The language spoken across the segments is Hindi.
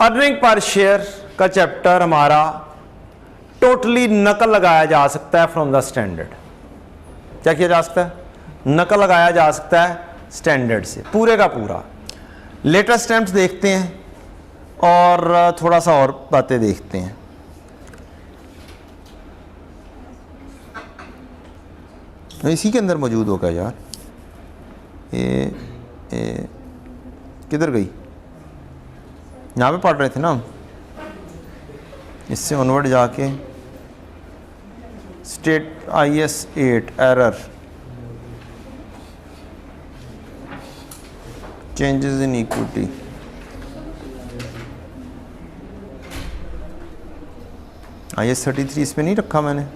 अर्निंग पर शेयर का चैप्टर हमारा टोटली नकल लगाया जा सकता है फ्रॉम द स्टैंडर्ड। क्या किया जा सकता है? नकल लगाया जा सकता है स्टैंडर्ड से, पूरे का पूरा। लेटेस्ट अटेम्प्ट देखते हैं और थोड़ा सा और बातें देखते हैं। इसी के अंदर मौजूद होगा यार। ये किधर गई? यहाँ पे पढ़ रहे थे ना हम, इससे ऑनवर्ड जाके state IS 8 error changes in equity. IS 33 इसमें नहीं रखा मैंने।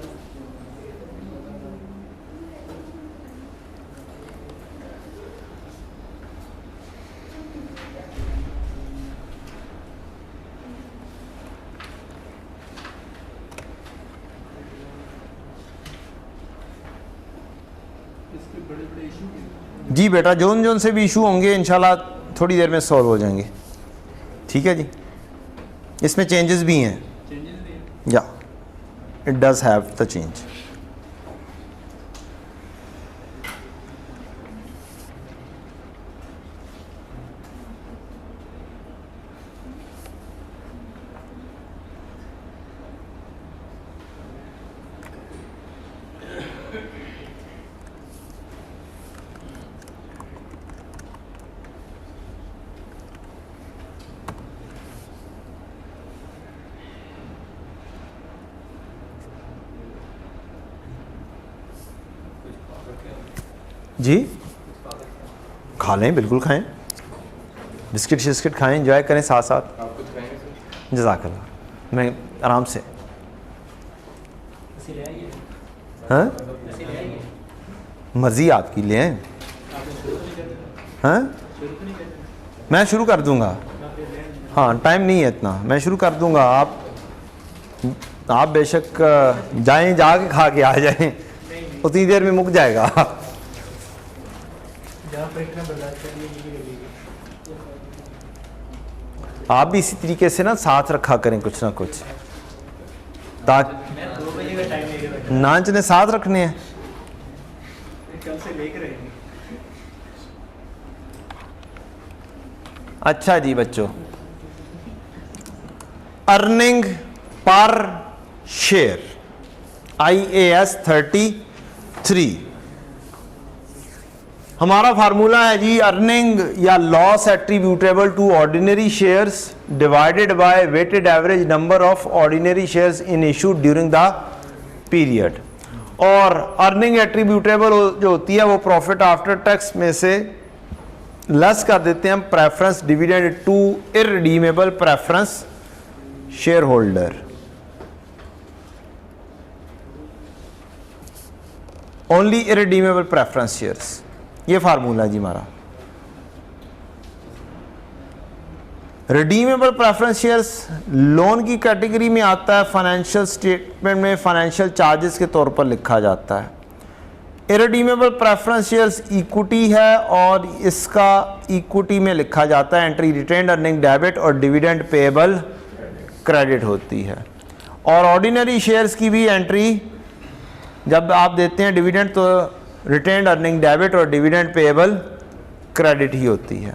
जी बेटा, जोन जोन से भी इशू होंगे इंशाल्लाह थोड़ी देर में सॉल्व हो जाएंगे। ठीक है जी। इसमें चेंजेस भी हैं, या it does have the change. जी खा लें, बिल्कुल खाएं, बिस्किट शिस्किट खाएं, एंजॉय करें साथ साथ। जज़ाकल्लाह, मैं आराम से। हाँ, मर्जी आपकी ले आएं। हाँ, मैं शुरू कर दूंगा। हाँ, टाइम नहीं है इतना, मैं शुरू कर दूंगा। आप बेशक जाएं, जाके खा के आ जाएं, उतनी देर में मुक जाएगा। आप भी इसी तरीके से ना साथ रखा करें कुछ ना कुछ, ताकि नाच ने साथ रखने हैं। कल से लेकर आएंगे। अच्छा जी बच्चों, अर्निंग पर शेयर IAS 33 हमारा फार्मूला है जी। अर्निंग या loss attributable to ordinary shares divided by weighted average number of ordinary shares in issue during the period. और अर्निंग एट्रीब्यूटेबल जो होती है वो प्रॉफिट आफ्टर टैक्स में से लेस कर देते हैं हम preference dividend to irredeemable preference share holder. Only irredeemable preference shares, ये फार्मूला जी हमारा। रिडीमेबल प्रेफरेंस शेयर्स लोन की कैटेगरी में आता है, फाइनेंशियल स्टेटमेंट में फाइनेंशियल चार्जेस के तौर पर लिखा जाता है। इररिडीमेबल प्रेफरेंस शेयर्स इक्विटी है और इसका इक्विटी में लिखा जाता है। एंट्री रिटेन्ड अर्निंग डेबिट और डिविडेंड पेएबल क्रेडिट होती है। और ऑर्डिनरी शेयर्स की भी एंट्री जब आप देते हैं डिविडेंड तो रिटेन्ड अर्निंग डेबिट और डिविडेंड पेएबल क्रेडिट ही होती है।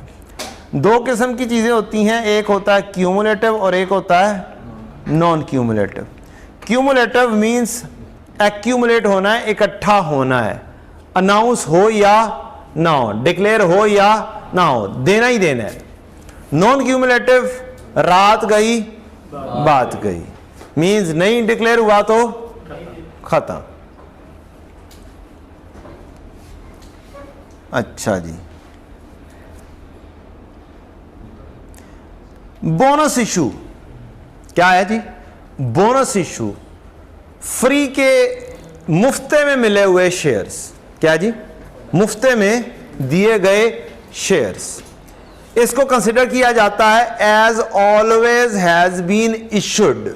दो किस्म की चीज़ें होती हैं, एक होता है क्यूमुलेटिव और एक होता है non cumulative. Cumulative means accumulate होना है, इकट्ठा होना है, अनाउंस हो या ना हो, डिक्लेयर हो या ना हो, देना ही देना है। नॉन क्यूमुलेटिव रात गई बात गई, मींस नहीं डिक्लेयर हुआ तो खत्म। अच्छा जी, बोनस इशू क्या है जी? बोनस इशू फ्री के मुफ्ते में मिले हुए शेयर्स। क्या जी? मुफ्ते में दिए गए शेयर्स, इसको कंसिडर किया जाता है as always has been issued.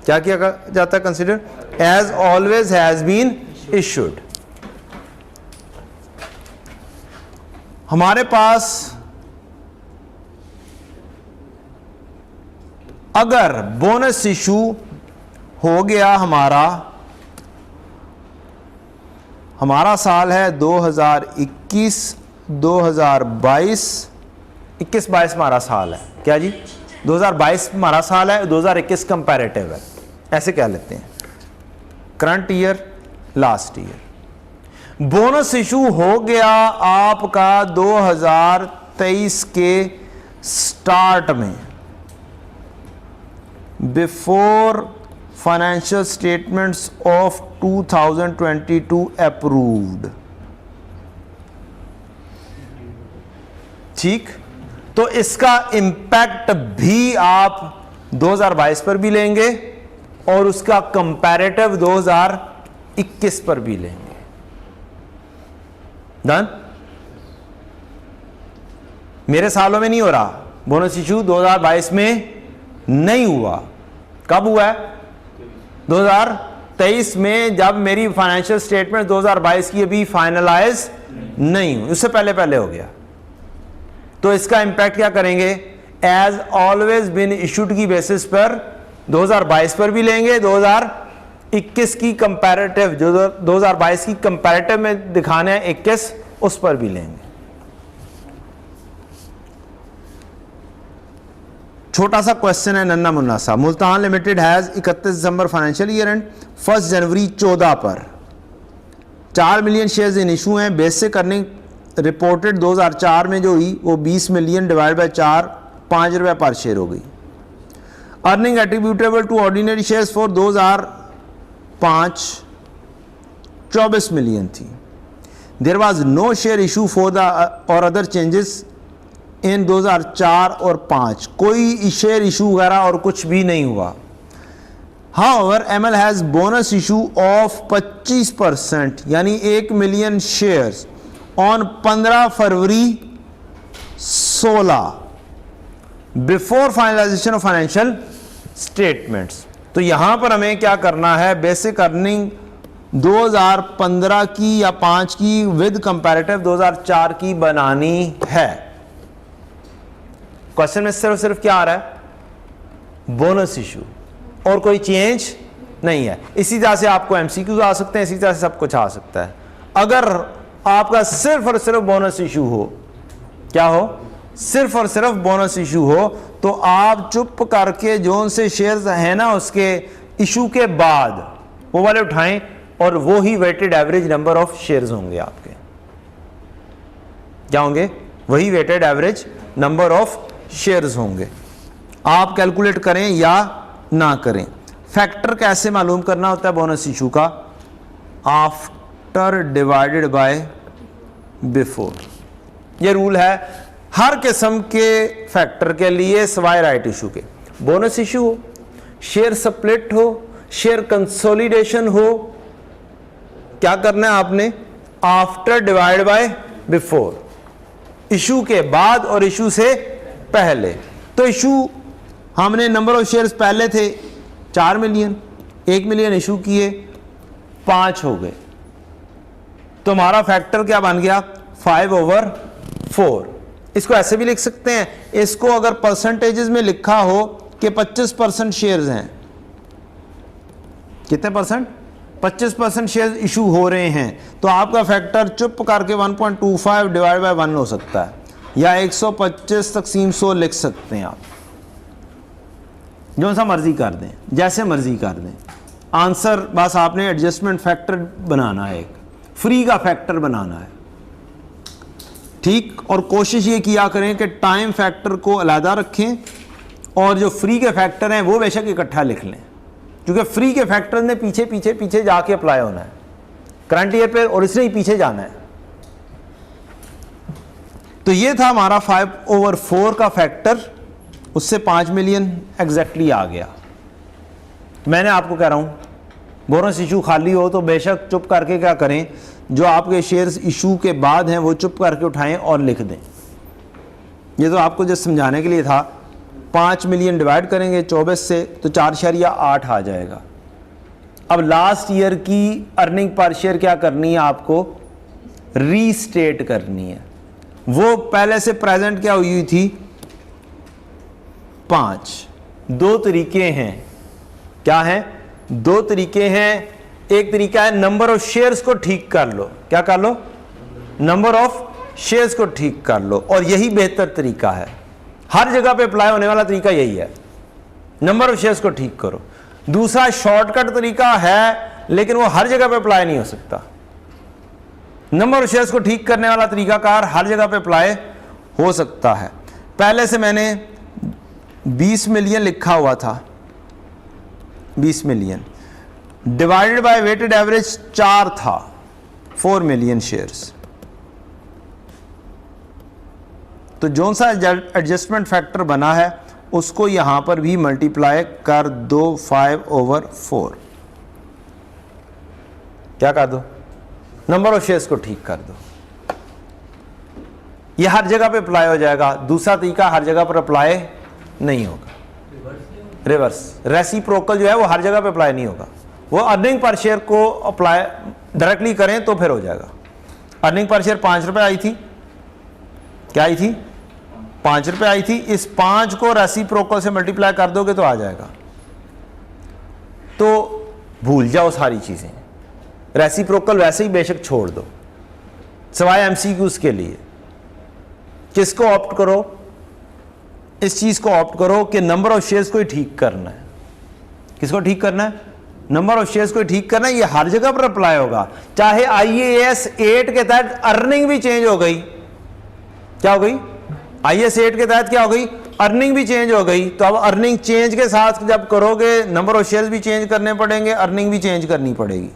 क्या किया जाता है? Consider as always has been issued. हमारे पास अगर बोनस इशू हो गया, हमारा साल है 2021, 2022, 21-22 हमारा साल है, क्या जी 2022 हमारा साल है, 2021 कंपैरेटिव है, ऐसे कह लेते हैं, current year last year. Bonus issue हो गया आपका 2023 के स्टार्ट में, before financial statements of 2022 approved, ठीक। तो इसका इंपैक्ट भी आप 2022 पर भी लेंगे और उसका कंपैरेटिव 2021 पर भी लेंगे। डन। मेरे सालों में नहीं हो रहा, बोनस इशू 2022 में नहीं हुआ। कब हुआ है? 2023 में, जब मेरी फाइनेंशियल स्टेटमेंट 2022 की अभी फाइनलाइज नहीं हुई, उससे पहले हो गया। तो इसका इंपैक्ट क्या करेंगे? एज ऑलवेज बिन इशूड की बेसिस पर 2022 पर भी लेंगे, 2021 की कंपैरेटिव, जो 2022 की कंपैरेटिव में दिखाने हैं 21, उस पर भी लेंगे। छोटा सा क्वेश्चन है, नन्ना मुन्ना सा। Multan limited has 31 December financial year and 1 जनवरी 14 पर 4 मिलियन शेयर्स इन इशू हैं। बेसिक अर्निंग रिपोर्टेड 2004 में जो हुई वो 20 मिलियन डिवाइड बाय 4, 5 रुपये पर शेयर हो गई। Earning attributable to ordinary shares for 2005 24 million थी। There was no share issue for the और अदर चेंजेस इन 2004 और 5, कोई शेयर इशू वगैरह और कुछ भी नहीं हुआ। However ML has bonus issue of 25%, यानी 1 million shares on 15 February 16 before finalisation of financial statements. तो यहां पर हमें क्या करना है? बेसिक अर्निंग 2015 की या 5 की विद कंपैरेटिव 2004 की बनानी है। क्वेश्चन में सिर्फ क्या आ रहा है? बोनस इशू, और कोई चेंज नहीं है। इसी तरह से आपको एमसीक्यूज आ सकते हैं, इसी तरह से सब कुछ आ सकता है। अगर आपका सिर्फ और सिर्फ बोनस इशू हो, क्या हो? सिर्फ और सिर्फ बोनस इशू हो, तो आप चुप करके जो से शेयर्स है ना उसके इशू के बाद वो वाले उठाएं, और वो ही weighted average number of shares होंगे आपके। क्या होंगे? वही weighted average number of shares होंगे। आप कैलकुलेट करें या ना करें। फैक्टर कैसे मालूम करना होता है बोनस इशू का? After divided by before. ये रूल है हर किस्म के फैक्टर के लिए सिवाय राइट इशू के। बोनस इशू हो, शेयर स्प्लिट हो, शेयर कंसोलिडेशन हो, क्या करना है आपने? After divide by before, issue के बाद और इशू से पहले। तो इशू हमने नंबर ऑफ शेयर्स पहले थे 4 मिलियन, 1 मिलियन इशू किए, 5 हो गए, तो हमारा फैक्टर क्या बन गया? 5/4। इसको ऐसे भी लिख सकते हैं, इसको अगर परसेंटेजेस में लिखा हो कि 25% शेयर्स हैं, कितने परसेंट? 25% शेयर्स इशू हो रहे हैं, तो आपका फैक्टर चुप करके 1.25 डिवाइड बाय 1 हो सकता है, या 125 तकसीम 100 लिख सकते हैं आप, जो सा मर्जी कर दें, जैसे मर्जी कर दें। आंसर बस आपने एडजस्टमेंट फैक्टर बनाना है, एक फ्री का फैक्टर बनाना है, ठीक। और कोशिश ये किया करें कि टाइम फैक्टर को अलग रखें और जो फ्री के फैक्टर हैं वो बेशक इकट्ठा लिख लें, क्योंकि फ्री के फैक्टर ने पीछे पीछे पीछे जाके अप्लाई होना है करंट ईयर पे, और इसने ही पीछे जाना है। तो ये था हमारा 5/4 का फैक्टर, उससे 5 मिलियन एग्जैक्टली आ गया। मैंने आपको कह रहा हूं बोनस इशू खाली हो तो बेशक चुप करके क्या करें, जो आपके शेयर्स इशू के बाद हैं वो चुप करके उठाएं और लिख दें। ये तो आपको जस्ट समझाने के लिए था। 5 मिलियन डिवाइड करेंगे 24 से तो 4.8 आ जाएगा। अब लास्ट ईयर की अर्निंग पर शेयर क्या करनी है आपको? रीस्टेट करनी है। वो पहले से प्रेजेंट क्या हुई थी? 5, दो तरीके हैं। क्या है? दो तरीके हैं। एक तरीका है नंबर ऑफ शेयर्स को ठीक कर लो। क्या कर लो? नंबर ऑफ शेयर्स को ठीक कर लो, और यही बेहतर तरीका है। हर जगह पे अप्लाई होने वाला तरीका यही है, नंबर ऑफ शेयर्स को ठीक करो। दूसरा शॉर्टकट तरीका है, लेकिन वो हर जगह पे अप्लाई नहीं हो सकता। नंबर ऑफ शेयर्स को ठीक करने वाला तरीकाकार हर जगह पे अप्लाई हो सकता है। पहले से मैंने 20 मिलियन लिखा हुआ था, 20 million divided by weighted average 4 था, 4 मिलियन शेयर्स। तो जो सा एडजस्टमेंट फैक्टर बना है उसको यहां पर भी मल्टीप्लाई कर दो 5/4। क्या कर दो? नंबर ऑफ शेयर्स को ठीक कर दो। यह हर जगह पे अप्लाई हो जाएगा। दूसरा तरीका हर जगह पर अप्लाई नहीं होगा, रिवर्स रेसिप्रोकल जो है वो हर जगह पे अप्लाई नहीं होगा। वो अर्निंग पर शेयर को अप्लाई डायरेक्टली करें तो फिर हो जाएगा। अर्निंग पर शेयर 5 रुपए आई थी, क्या आई थी? 5 रुपए आई थी। इस 5 को रेसिप्रोकल से मल्टीप्लाई कर दोगे तो आ जाएगा। तो भूल जाओ सारी चीजें, रेसिप्रोकल वैसे ही बेशक छोड़ दो, सिवाय एमसीक्यूज के लिए। किसको ऑप्ट करो? इस चीज को ऑप्ट करो कि नंबर ऑफ शेयर्स को ही ठीक करना है। किसको ठीक करना है? नंबर ऑफ शेयर्स को ठीक करना है। ये हर जगह पर अप्लाई होगा, चाहे IAS 8 के तहत अर्निंग भी चेंज हो गई। क्या हो गई? IAS 8 के तहत क्या हो गई? अर्निंग भी चेंज हो गई। तो अब अर्निंग चेंज के साथ जब करोगे, नंबर ऑफ शेयर्स भी चेंज करने पड़ेंगे, अर्निंग भी चेंज करनी पड़ेगी,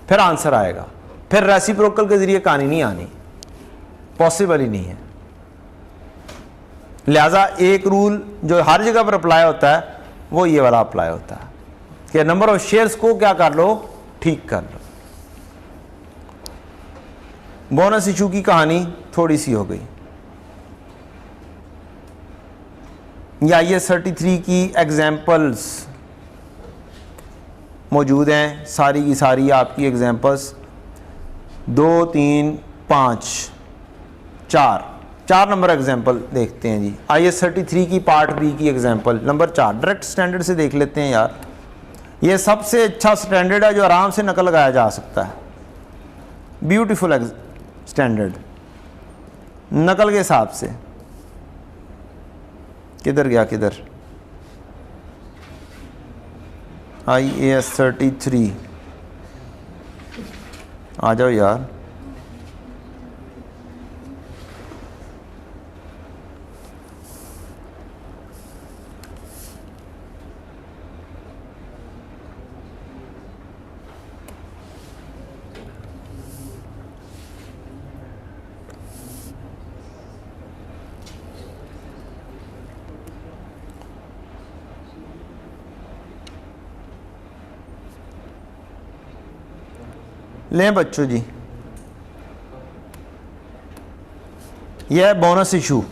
फिर आंसर आएगा। फिर रेसिप्रोकल के जरिए कहानी नहीं आनी, पॉसिबल ही नहीं है। लिहाजा एक रूल जो हर जगह पर अप्लाई होता है वो ये वाला अप्लाई होता है कि नंबर ऑफ शेयर्स को क्या कर लो? ठीक कर लो। बोनस इशू की कहानी थोड़ी सी हो गई। या IAS 33 की एग्जाम्पल्स मौजूद हैं, सारी की सारी आपकी एग्जाम्पल्स 2, 3, 5, 4 नंबर एग्जाम्पल देखते हैं जी। IAS 33 की पार्ट बी की एग्जाम्पल नंबर 4 डायरेक्ट स्टैंडर्ड से देख लेते हैं यार। ये सबसे अच्छा स्टैंडर्ड है जो आराम से नकल लगाया जा सकता है। ब्यूटीफुल स्टैंडर्ड नकल के हिसाब से। किधर गया? किधर? IAS 33 आ जाओ यार। लें बच्चों जी, यह है बोनस इशू,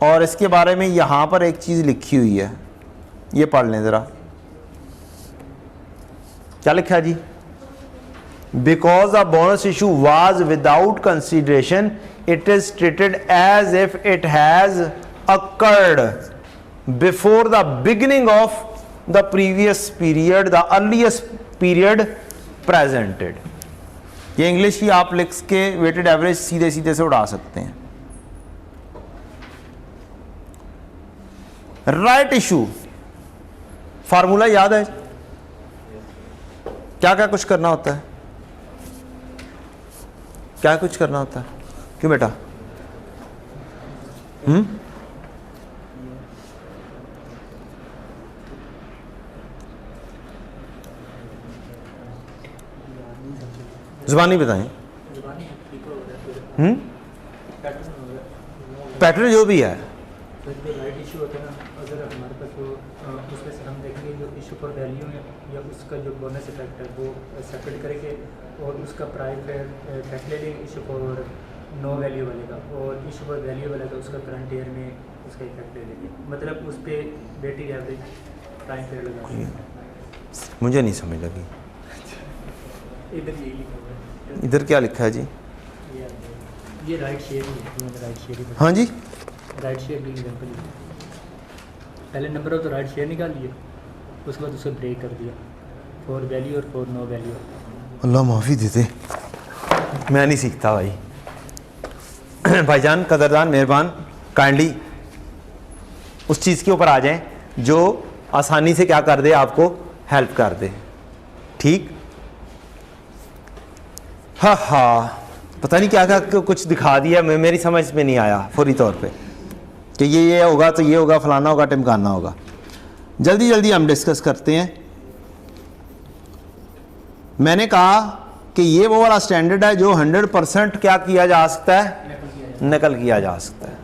और इसके बारे में यहां पर एक चीज लिखी हुई है, ये पढ़ लें जरा। क्या लिखा है जी? Because a bonus issue was without consideration it is treated as if it has occurred before the beginning of the previous period the earliest period presented. ये इंग्लिश की आप लिख के वेटेड एवरेज सीधे सीधे से उड़ा सकते हैं। राइट इशू फार्मूला याद है? क्या क्या कुछ करना होता है? क्या कुछ करना होता है? क्यों बेटा? जुबानी बताएं। पैटर्न जो भी है, राइट इशू होता है ना, अगर हमारे पास वो उसमें से हम देखेंगे जो इशू पर वैल्यू है या उसका जो बोनस इफेक्ट है वो सेपरेट करेंगे और उसका प्राइस इफेक्ट ले लेंगे इशू पर नो वैल्यू वाले का, और इशू पर वैल्यू वाले का उसका करंट ईयर में उसका इफेक्ट ले लेंगे। मतलब उस पर वेटेड एवरेज टाइम पीरियड लगा। मुझे नहीं समझ लगी। इधर यही लिखा हुआ है। इधर क्या लिखा है जी? ये राइट शेयर ही है, राइट शेयर ही। हाँ जी, राइट शेयर भी एग्जाम्पल। पहले number of the right share निकाल लिए, उसके बाद उसे ब्रेक कर दिया, फॉर वैल्यू और फॉर नो वैल्यू। अल्लाह माफ़ी देते, मैं नहीं सीखता भाई। भाईजान कदरदान मेहरबान काइंडली उस चीज़ के ऊपर आ जाएं जो आसानी से क्या कर दे, आपको हेल्प कर दे। ठीक, हाँ पता नहीं क्या क्या कुछ दिखा दिया, मेरी समझ में नहीं आया फौरी तौर पे कि ये होगा तो ये होगा, फलाना होगा, टिमकाना होगा। जल्दी जल्दी हम डिस्कस करते हैं। मैंने कहा कि ये वो वाला स्टैंडर्ड है जो 100% क्या किया जा सकता है, नकल किया जा सकता है।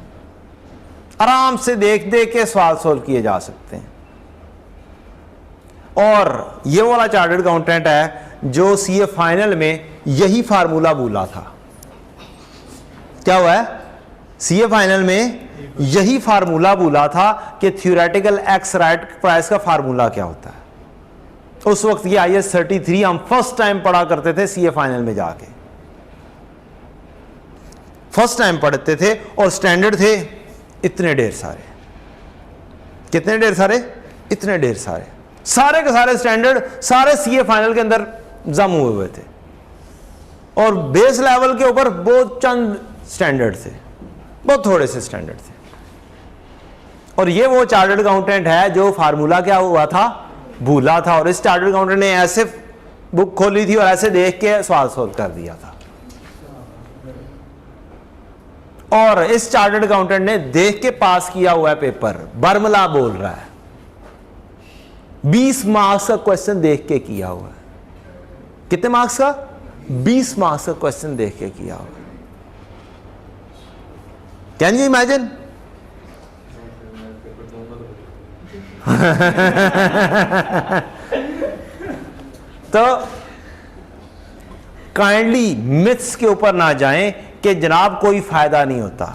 आराम से देख देख के सवाल सोल्व किए जा सकते हैं। और ये वाला चार्टर्ड अकाउंटेंट है जो सीए फाइनल में यही फार्मूला भूला था। क्या हुआ है, सीए फाइनल में यही फार्मूला भूला था कि थ्योरेटिकल एक्स राइट प्राइस का फार्मूला क्या होता है। उस वक्त ये IAS 33 हम फर्स्ट टाइम पढ़ा करते थे सीए फाइनल में जाके, फर्स्ट टाइम पढ़ते थे। और स्टैंडर्ड थे इतने ढेर सारे, कितने ढेर सारे, इतने ढेर सारे, सारे के सारे स्टैंडर्ड सारे सीए फाइनल के अंदर जम हुए थे। और बेस लेवल के ऊपर बहुत चंद स्टैंडर्ड थे, बहुत थोड़े से स्टैंडर्ड थे। और ये वो चार्टर्ड अकाउंटेंट है जो फार्मूला क्या हुआ था, भूला था। और इस चार्टर्ड अकाउंटेंट ने ऐसे बुक खोली थी और ऐसे देख के सवाल सोल्व कर दिया था। और इस चार्टर्ड अकाउंटेंट ने देख के पास किया हुआ है पेपर। बर्मला बोल रहा है 20 मार्क्स का क्वेश्चन देख के किया हुआ है। कितने मार्क्स का, 20 मार्क्स का क्वेश्चन देख के किया हुआ है। Can you imagine? तो काइंडली मिथ्स के ऊपर ना जाएं कि जनाब कोई फायदा नहीं होता,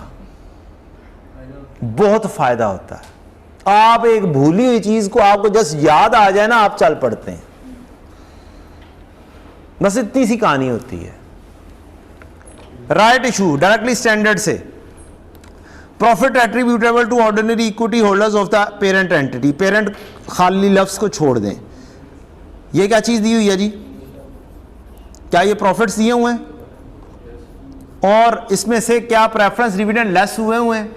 बहुत फायदा होता है। आप एक भूली हुई चीज को आपको जस्ट याद आ जाए ना, आप चल पड़ते हैं। बस इतनी सी कहानी होती है। राइट इशू डायरेक्टली स्टैंडर्ड से, profit attributable to ordinary equity holders of the parent entity. Parent खाली लफ्ज को छोड़ दें। ये क्या चीज दी हुई है जी, क्या ये प्रॉफिट्स दिए हुए हैं? और इसमें से क्या प्रेफरेंस डिविडेंड लेस हुए हैं?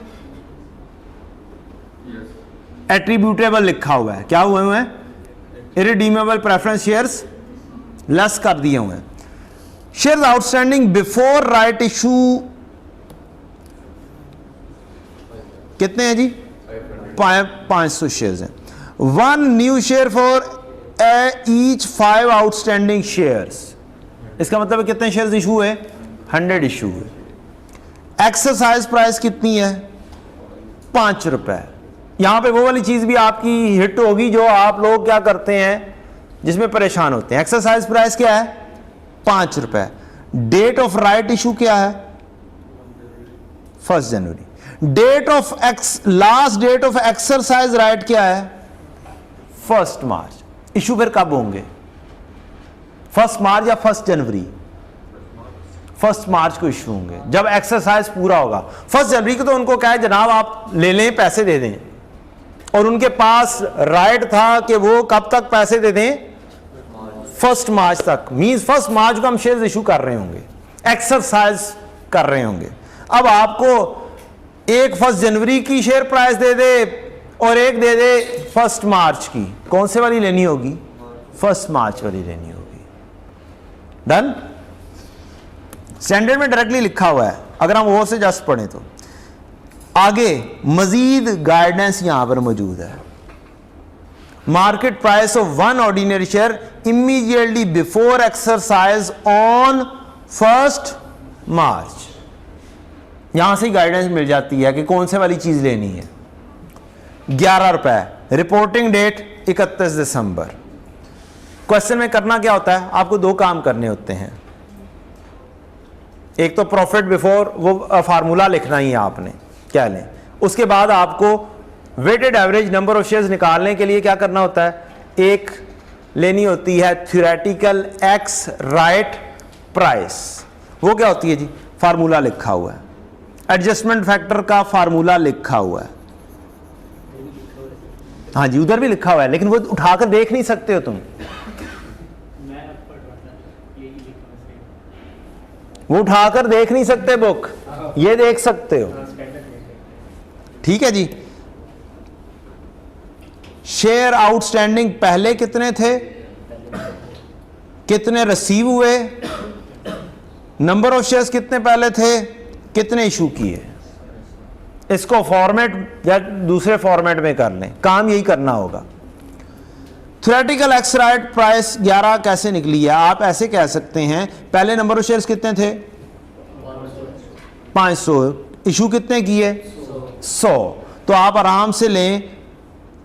एट्रीब्यूटेबल लिखा हुआ है, क्या हुए हैं? इरिडीमेबल प्रेफरेंस शेयर्स लेस कर दिए हुए हैं। Shares outstanding before right issue कितने हैं जी? 500 शेयर्स हैं। 1 new share for each 5 outstanding shares. इसका मतलब कितने शेयर्स इशू हुए? 100 इशू हुए। एक्सरसाइज प्राइस कितनी है? 5 रुपए। यहां पे वो वाली चीज भी आपकी हिट होगी जो आप लोग क्या करते हैं, जिसमें परेशान होते हैं। एक्सरसाइज प्राइस क्या है? 5 रुपए। डेट ऑफ राइट इशू क्या है? 1 जनवरी। Date of last date of exercise right क्या है? 1 मार्च। इशू फिर कब होंगे? 1 मार्च या 1 जनवरी? 1 मार्च को इशू होंगे जब एक्सरसाइज पूरा होगा। 1 जनवरी को तो उनको क्या है, जनाब आप ले लें, पैसे दे दें। और उनके पास राइट था कि वो कब तक पैसे दे दें? 1 मार्च तक। मींस 1 मार्च को हम शेयर इशू कर रहे होंगे, एक्सरसाइज कर रहे होंगे। अब आपको एक 1 जनवरी की शेयर प्राइस दे दे और एक दे दे 1 मार्च की, कौन से वाली लेनी होगी? 1 मार्च वाली लेनी होगी। डन? स्टैंडर्ड में डायरेक्टली लिखा हुआ है, अगर हम वो से जस्ट पढ़ें तो। आगे मजीद गाइडेंस यहां पर मौजूद है। Market price of 1 ordinary share immediately before exercise on 1 मार्च। यहां से गाइडेंस मिल जाती है कि कौन से वाली चीज लेनी है। 11 रुपए। रिपोर्टिंग डेट 31 दिसंबर। क्वेश्चन में करना क्या होता है, आपको 2 काम करने होते हैं। एक तो प्रॉफिट बिफोर, वो फार्मूला लिखना ही है आपने, क्या लें। उसके बाद आपको weighted average number of shares निकालने के लिए क्या करना होता है, एक लेनी होती है थ्योरेटिकल एक्स राइट प्राइस। वो क्या होती है जी? फार्मूला लिखा हुआ है, एडजस्टमेंट फैक्टर का फार्मूला लिखा हुआ है। हाँ जी, उधर भी लिखा हुआ है, लेकिन वो उठाकर देख नहीं सकते हो तुम। मैं अब पढ़ रहा था, यही लिखा है। वो उठाकर देख नहीं सकते बुक, ये देख सकते हो। स्टैंडर्ड में ठीक है जी। शेयर आउटस्टैंडिंग पहले कितने थे, कितने रिसीव हुए, नंबर ऑफ शेयर्स कितने पहले थे, कितने इशू किए। इसको फॉर्मेट या दूसरे फॉर्मेट में कर लें, काम यही करना होगा। थ्योरेटिकल एक्स राइट प्राइस 11 कैसे निकली है, आप ऐसे कह सकते हैं पहले नंबर ऑफ शेयर्स कितने थे 500, इशू कितने किए 100। तो आप आराम से लें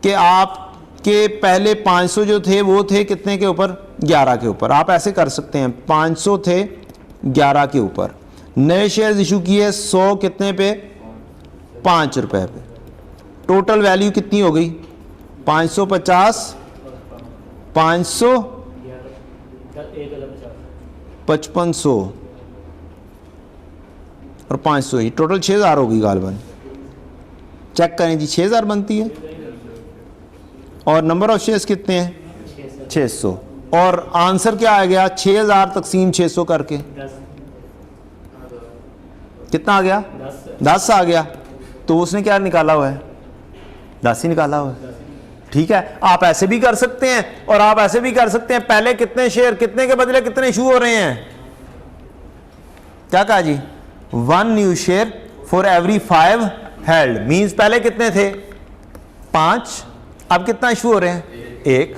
कि आपके पहले 500 जो थे वो थे कितने के ऊपर, 11 के ऊपर। आप ऐसे कर सकते हैं 500 थे 11 के ऊपर, नए शेयर्स इशू किए 100 कितने पे, 5 रुपए पे। टोटल वैल्यू कितनी हो गई 550, 500, 5500 और 500 ही, टोटल 6000 होगी गालबन। चेक करें जी, 6000 बनती है। और नंबर ऑफ शेयर्स कितने हैं 600। और आंसर क्या आ गया 6000 तकसीम 600 करके कितना आ गया 10 आ गया। तो उसने क्या निकाला हुआ है 10 ही निकाला हुआ है। ठीक है, आप ऐसे भी कर सकते हैं और आप ऐसे भी कर सकते हैं पहले कितने शेयर कितने के बदले कितने इशू हो रहे हैं। क्या कहा जी 1 new share for every 5 held, means पहले कितने थे 5, अब कितना इशू हो रहे हैं 1।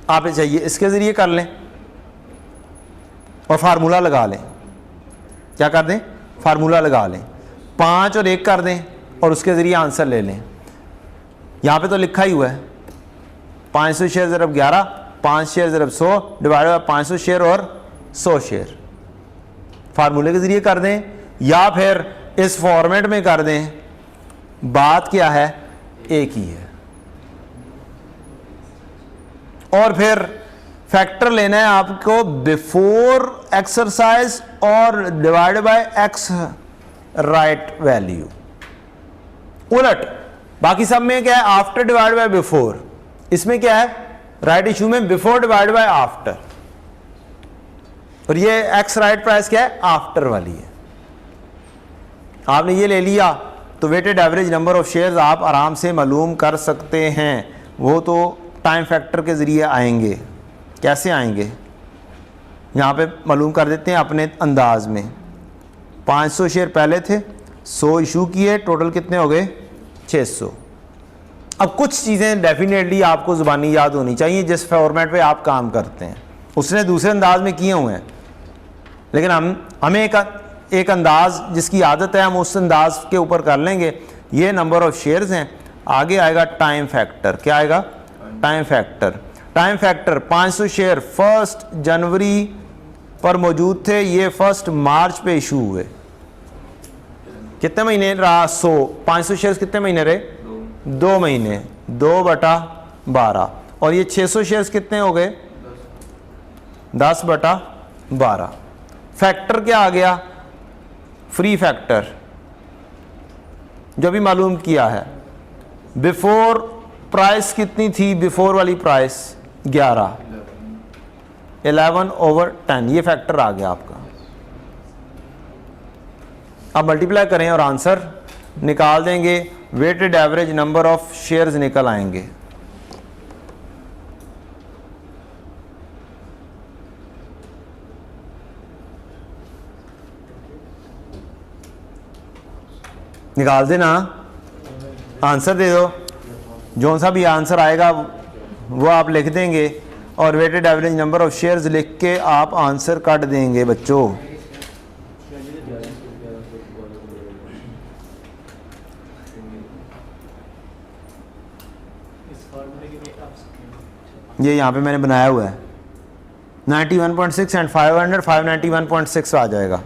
आप चाहिए इसके जरिए कर लें और फार्मूला लगा लें। क्या कर दें फार्मूला लगा लें, 5 और 1 कर दें और उसके जरिए आंसर ले लें। यहां पे तो लिखा ही हुआ है 500 शेयर ज़रब 11, 5 शेयर ज़रब 100 डिवाइडेड बाय 500 शेयर और 100 शेयर। फार्मूले के जरिए कर दें या फिर इस फॉर्मेट में कर दें, बात क्या है एक ही है। और फिर फैक्टर लेना है आपको बिफोर एक्सरसाइज और divided by x right value. उलट बाकी सब में क्या है आफ्टर डिवाइड बाय बिफोर, इसमें क्या है राइट इशू में बिफोर डिवाइड बाय आफ्टर, और ये एक्स राइट प्राइस क्या है आफ्टर वाली है। आपने ये ले लिया तो weighted average number of shares आप आराम से मालूम कर सकते हैं। वो तो टाइम फैक्टर के ज़रिए आएंगे। कैसे आएंगे यहाँ पे मालूम कर देते हैं अपने अंदाज में। 500 शेयर पहले थे, 100 इशू किए, टोटल कितने हो गए 600। अब कुछ चीज़ें डेफिनेटली आपको ज़ुबानी याद होनी चाहिए जिस फॉर्मेट पे आप काम करते हैं। उसने दूसरे अंदाज में किए हुए हैं, लेकिन हमें एक अंदाज जिसकी आदत है हम उस अंदाज के ऊपर कर लेंगे। ये नंबर ऑफ शेयर्स हैं, आगे आएगा टाइम फैक्टर। क्या आएगा time factor. Time factor 500 share 1 जनवरी पर मौजूद थे, ये 1 मार्च पे इशू हुए। कितने महीने रहा 100, 500 शेयर्स कितने महीने रहे 2 महीने, 2/12। और ये 600 शेयर्स कितने हो गए 10/12। फैक्टर क्या आ गया फ्री फैक्टर जो भी मालूम किया है। बिफोर प्राइस कितनी थी, बिफोर वाली प्राइस 11, 11/10, ये फैक्टर आ गया आपका। अब मल्टीप्लाई करें और आंसर निकाल देंगे, weighted average number of shares निकल आएंगे। निकाल देना, आंसर दे दो। जो सा भी आंसर आएगा वो आप लिख देंगे और weighted average number of shares लिख के आप आंसर काट देंगे बच्चों। ये यहाँ पे मैंने बनाया हुआ है 91.6 एंड 500, 591.6 आ जाएगा,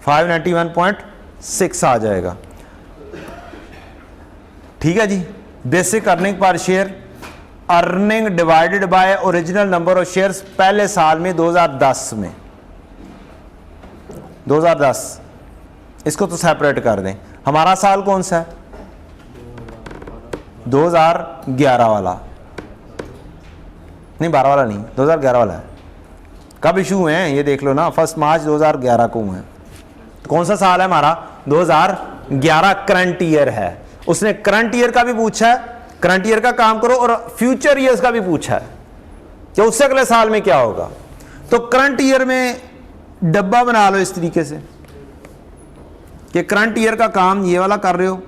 591.6 आ जाएगा। ठीक है जी। Basic earning per share, earning divided by original number of shares पहले साल में 2010 में, 2010 इसको तो सेपरेट कर दें। हमारा साल कौन सा है 2011 वाला, नहीं 12 वाला नहीं, 2011 वाला है। कब इशू हुए हैं ये देख लो ना, 1 मार्च 2011 को हुए हैं। तो कौन सा साल है हमारा? 2011 करंट ईयर है। उसने करंट ईयर का भी पूछा है, करंट ईयर का काम करो, और फ्यूचर ईयर्स का भी पूछा है कि उससे अगले साल में क्या होगा। तो करंट ईयर में डब्बा बना लो इस तरीके से कि करंट ईयर का काम ये वाला कर रहे हो,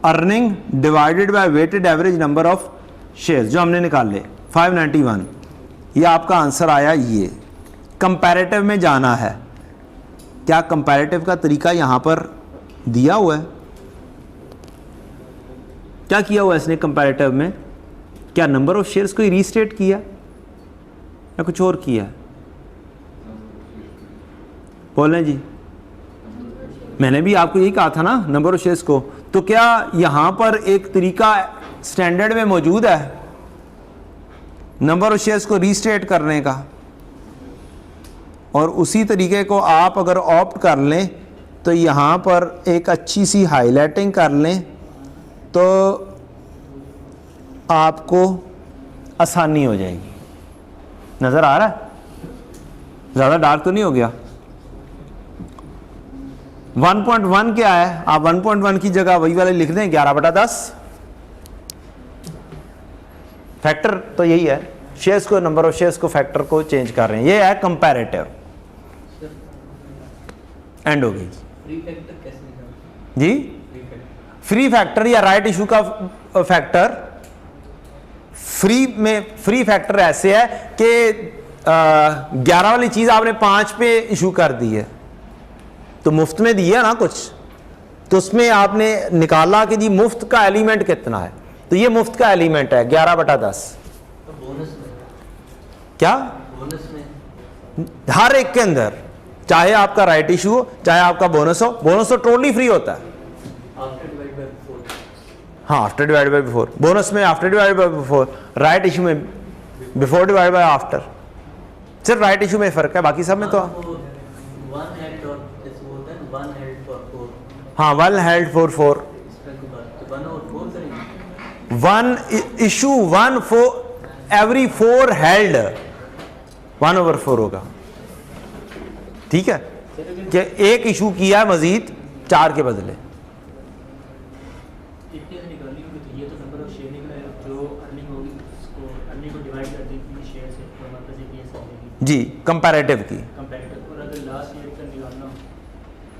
earning divided by weighted average number of shares जो हमने निकाले 591, ये आपका आंसर आया। ये कंपैरेटिव में जाना है। क्या कंपैरेटिव का तरीका यहां पर दिया हुआ है? क्या किया हुआ है इसने कंपैरेटिव में? क्या नंबर ऑफ शेयर्स को रीस्टेट किया या कुछ और किया? बोलें जी, मैंने भी आपको यही कहा था ना नंबर ऑफ शेयर्स को। तो क्या यहां पर एक तरीका स्टैंडर्ड में मौजूद है नंबर ऑफ शेयर्स को रीस्टेट करने का? और उसी तरीके को आप अगर ऑप्ट कर लें तो यहां पर एक अच्छी सी हाईलाइटिंग कर लें तो आपको आसानी हो जाएगी। नज़र आ रहा है? ज़्यादा डार्क तो नहीं हो गया? 1.1 क्या है? आप 1.1 की जगह वही वाले लिख दें 11/10। फैक्टर तो यही है, शेयर्स को, नंबर ऑफ शेयर्स को, फैक्टर को चेंज कर रहे हैं। ये है कंपैरेटिव। एंड हो गई फ्री फैक्टर कैसे निकालते जी? फ्री फैक्टर या राइट इशू का फैक्टर, फ्री में फ्री फैक्टर ऐसे है कि 11 वाली चीज आपने 5 पे इशू कर दी है तो मुफ्त में दी है ना कुछ, तो उसमें आपने निकाला कि जी मुफ्त का एलिमेंट कितना है, तो ये मुफ्त का एलिमेंट है 11/10। तो बोनस में क्या? बोनस में हर एक के अंदर, चाहे आपका राइट इशू हो चाहे आपका बोनस हो, बोनस तो टोटली फ्री होता है। After divide by 4। हाँ, after divide by before. Bonus में after divide by before, right issue में बिफोर डिवाइड बाय आफ्टर। सिर्फ राइट इशू में फर्क है, बाकी सब में तो वन हेल्ड और जैसे होता है वन हेल्ड फॉर 4, हाँ, 1 held for 4, इसका के बाद तो 1 और 4 करेंगे। 1 issue 1 for every 4 held 1/4 होगा। ठीक है कि एक इशू किया मजीद 4 के बदले। इतने से निकालनी होगी तो ये तो नंबर ऑफ शेयर निकला है, जो अर्निंग होगी उसको, अर्निंग को डिवाइड कर देगी शेयर से और वापस एक ये सब देगी जी, कंपैरेटिव की। कंपैरेटिव। और अगर लास्ट ईयर का निकालना हो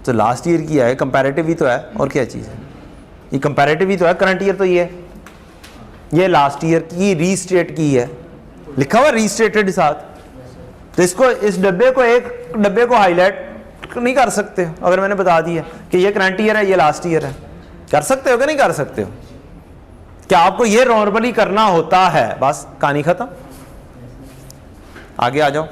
तो लास्ट ईयर की है, कंपैरेटिव ही तो है, और क्या चीज़ है? ये कंपैरेटिव ही तो है, करंट ईयर तो ये है, ये लास्ट ईयर की रीस्टेट की है, लिखा हुआ रीस्टेटेड साथ। तो इसको, इस डब्बे को, एक डब्बे को हाईलाइट नहीं कर सकते अगर मैंने बता दिया कि ये करंट ईयर है ये लास्ट ईयर है? कर सकते हो कि नहीं कर सकते हो? क्या आपको ये नॉर्मली करना होता है? बस कहानी खत्म। आगे आ जाओ।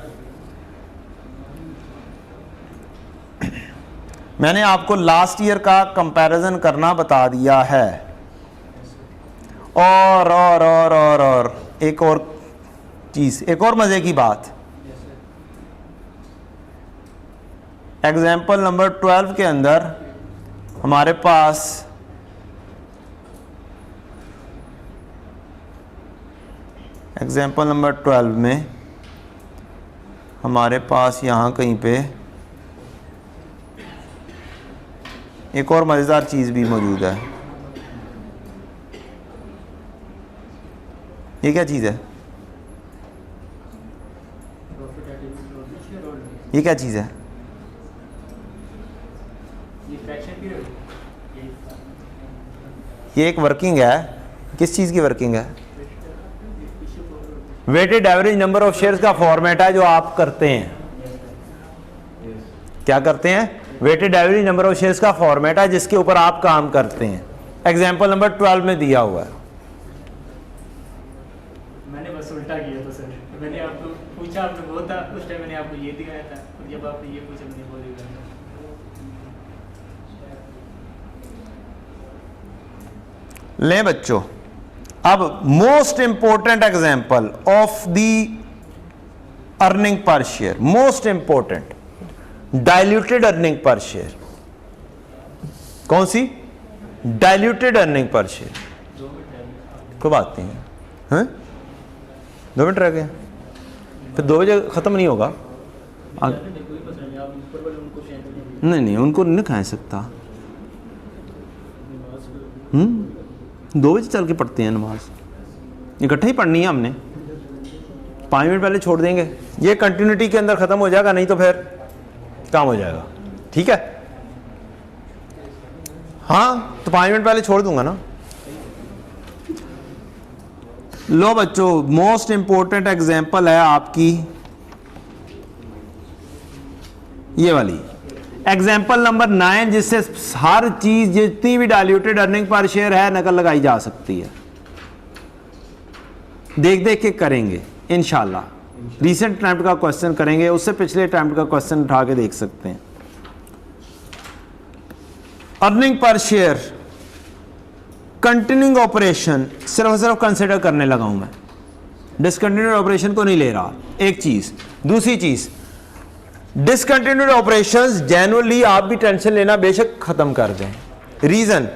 मैंने आपको लास्ट ईयर का कंपैरिजन करना बता दिया है। और एक और चीज, एक और मजे की बात, एग्जाम्पल नंबर 12 के अंदर हमारे पास एग्जाम्पल नंबर 12 में हमारे पास यहाँ कहीं पे एक और मज़ेदार चीज़ भी मौजूद है। ये क्या चीज़ है? प्रॉफिट एट शेयर होल्डर, ये क्या चीज़ है? ये फ्रैक्शन पीरियड, ये एक वर्किंग है। किस चीज़ की वर्किंग है? Issue for weighted average number of shares का फॉर्मेट है जो आप करते हैं। क्या करते हैं? Weighted average number of shares का फॉर्मेट है जिसके ऊपर आप काम करते हैं। एग्जाम्पल नंबर 12 में दिया हुआ है। मैंने बस उल्टा किया था सर, मैंने आपको पूछा, आपने वो था उस टाइम मैंने आपको ये दिखाया था, और जब आपने ये पूछा मैंने वो दिखाया था। लें बच्चों, अब most important example of the earning per share, most important diluted earning per share. कौन सी? Diluted earning per share. कोई बात नहीं है। हैं 2 मिनट रह गए, फिर 2 बजे ख़त्म नहीं होगा। नहीं उनको नहीं खा सकता। 2 बजे चल के पढ़ते हैं नमाज, इकट्ठे ही पढ़नी है हमने, 5 मिनट पहले छोड़ देंगे, ये कंटिन्यूटी के अंदर ख़त्म हो जाएगा, नहीं तो फिर काम हो जाएगा। ठीक है, हाँ तो 5 मिनट पहले छोड़ दूंगा ना। लो बच्चों, मोस्ट इंपॉर्टेंट एग्जांपल है आपकी ये वाली एग्जाम्पल नंबर 9, जिससे हर चीज जितनी भी डाइल्यूटेड अर्निंग पर शेयर है नकल लगाई जा सकती है। देख देख के करेंगे इंशाल्लाह। रीसेंट अटेम्प्ट का क्वेश्चन करेंगे, उससे पिछले अटेम्प्ट का क्वेश्चन उठा के देख सकते हैं। Earning per share continuing operation सिर्फ कंसिडर करने लगा हूं मैं, डिसकंटिन्यूड ऑपरेशन को नहीं ले रहा। एक चीज, दूसरी चीज, डिसकंटिन्यूड ऑपरेशंस जेन्युइनली आप भी टेंशन लेना बेशक खत्म कर दें। रीजन,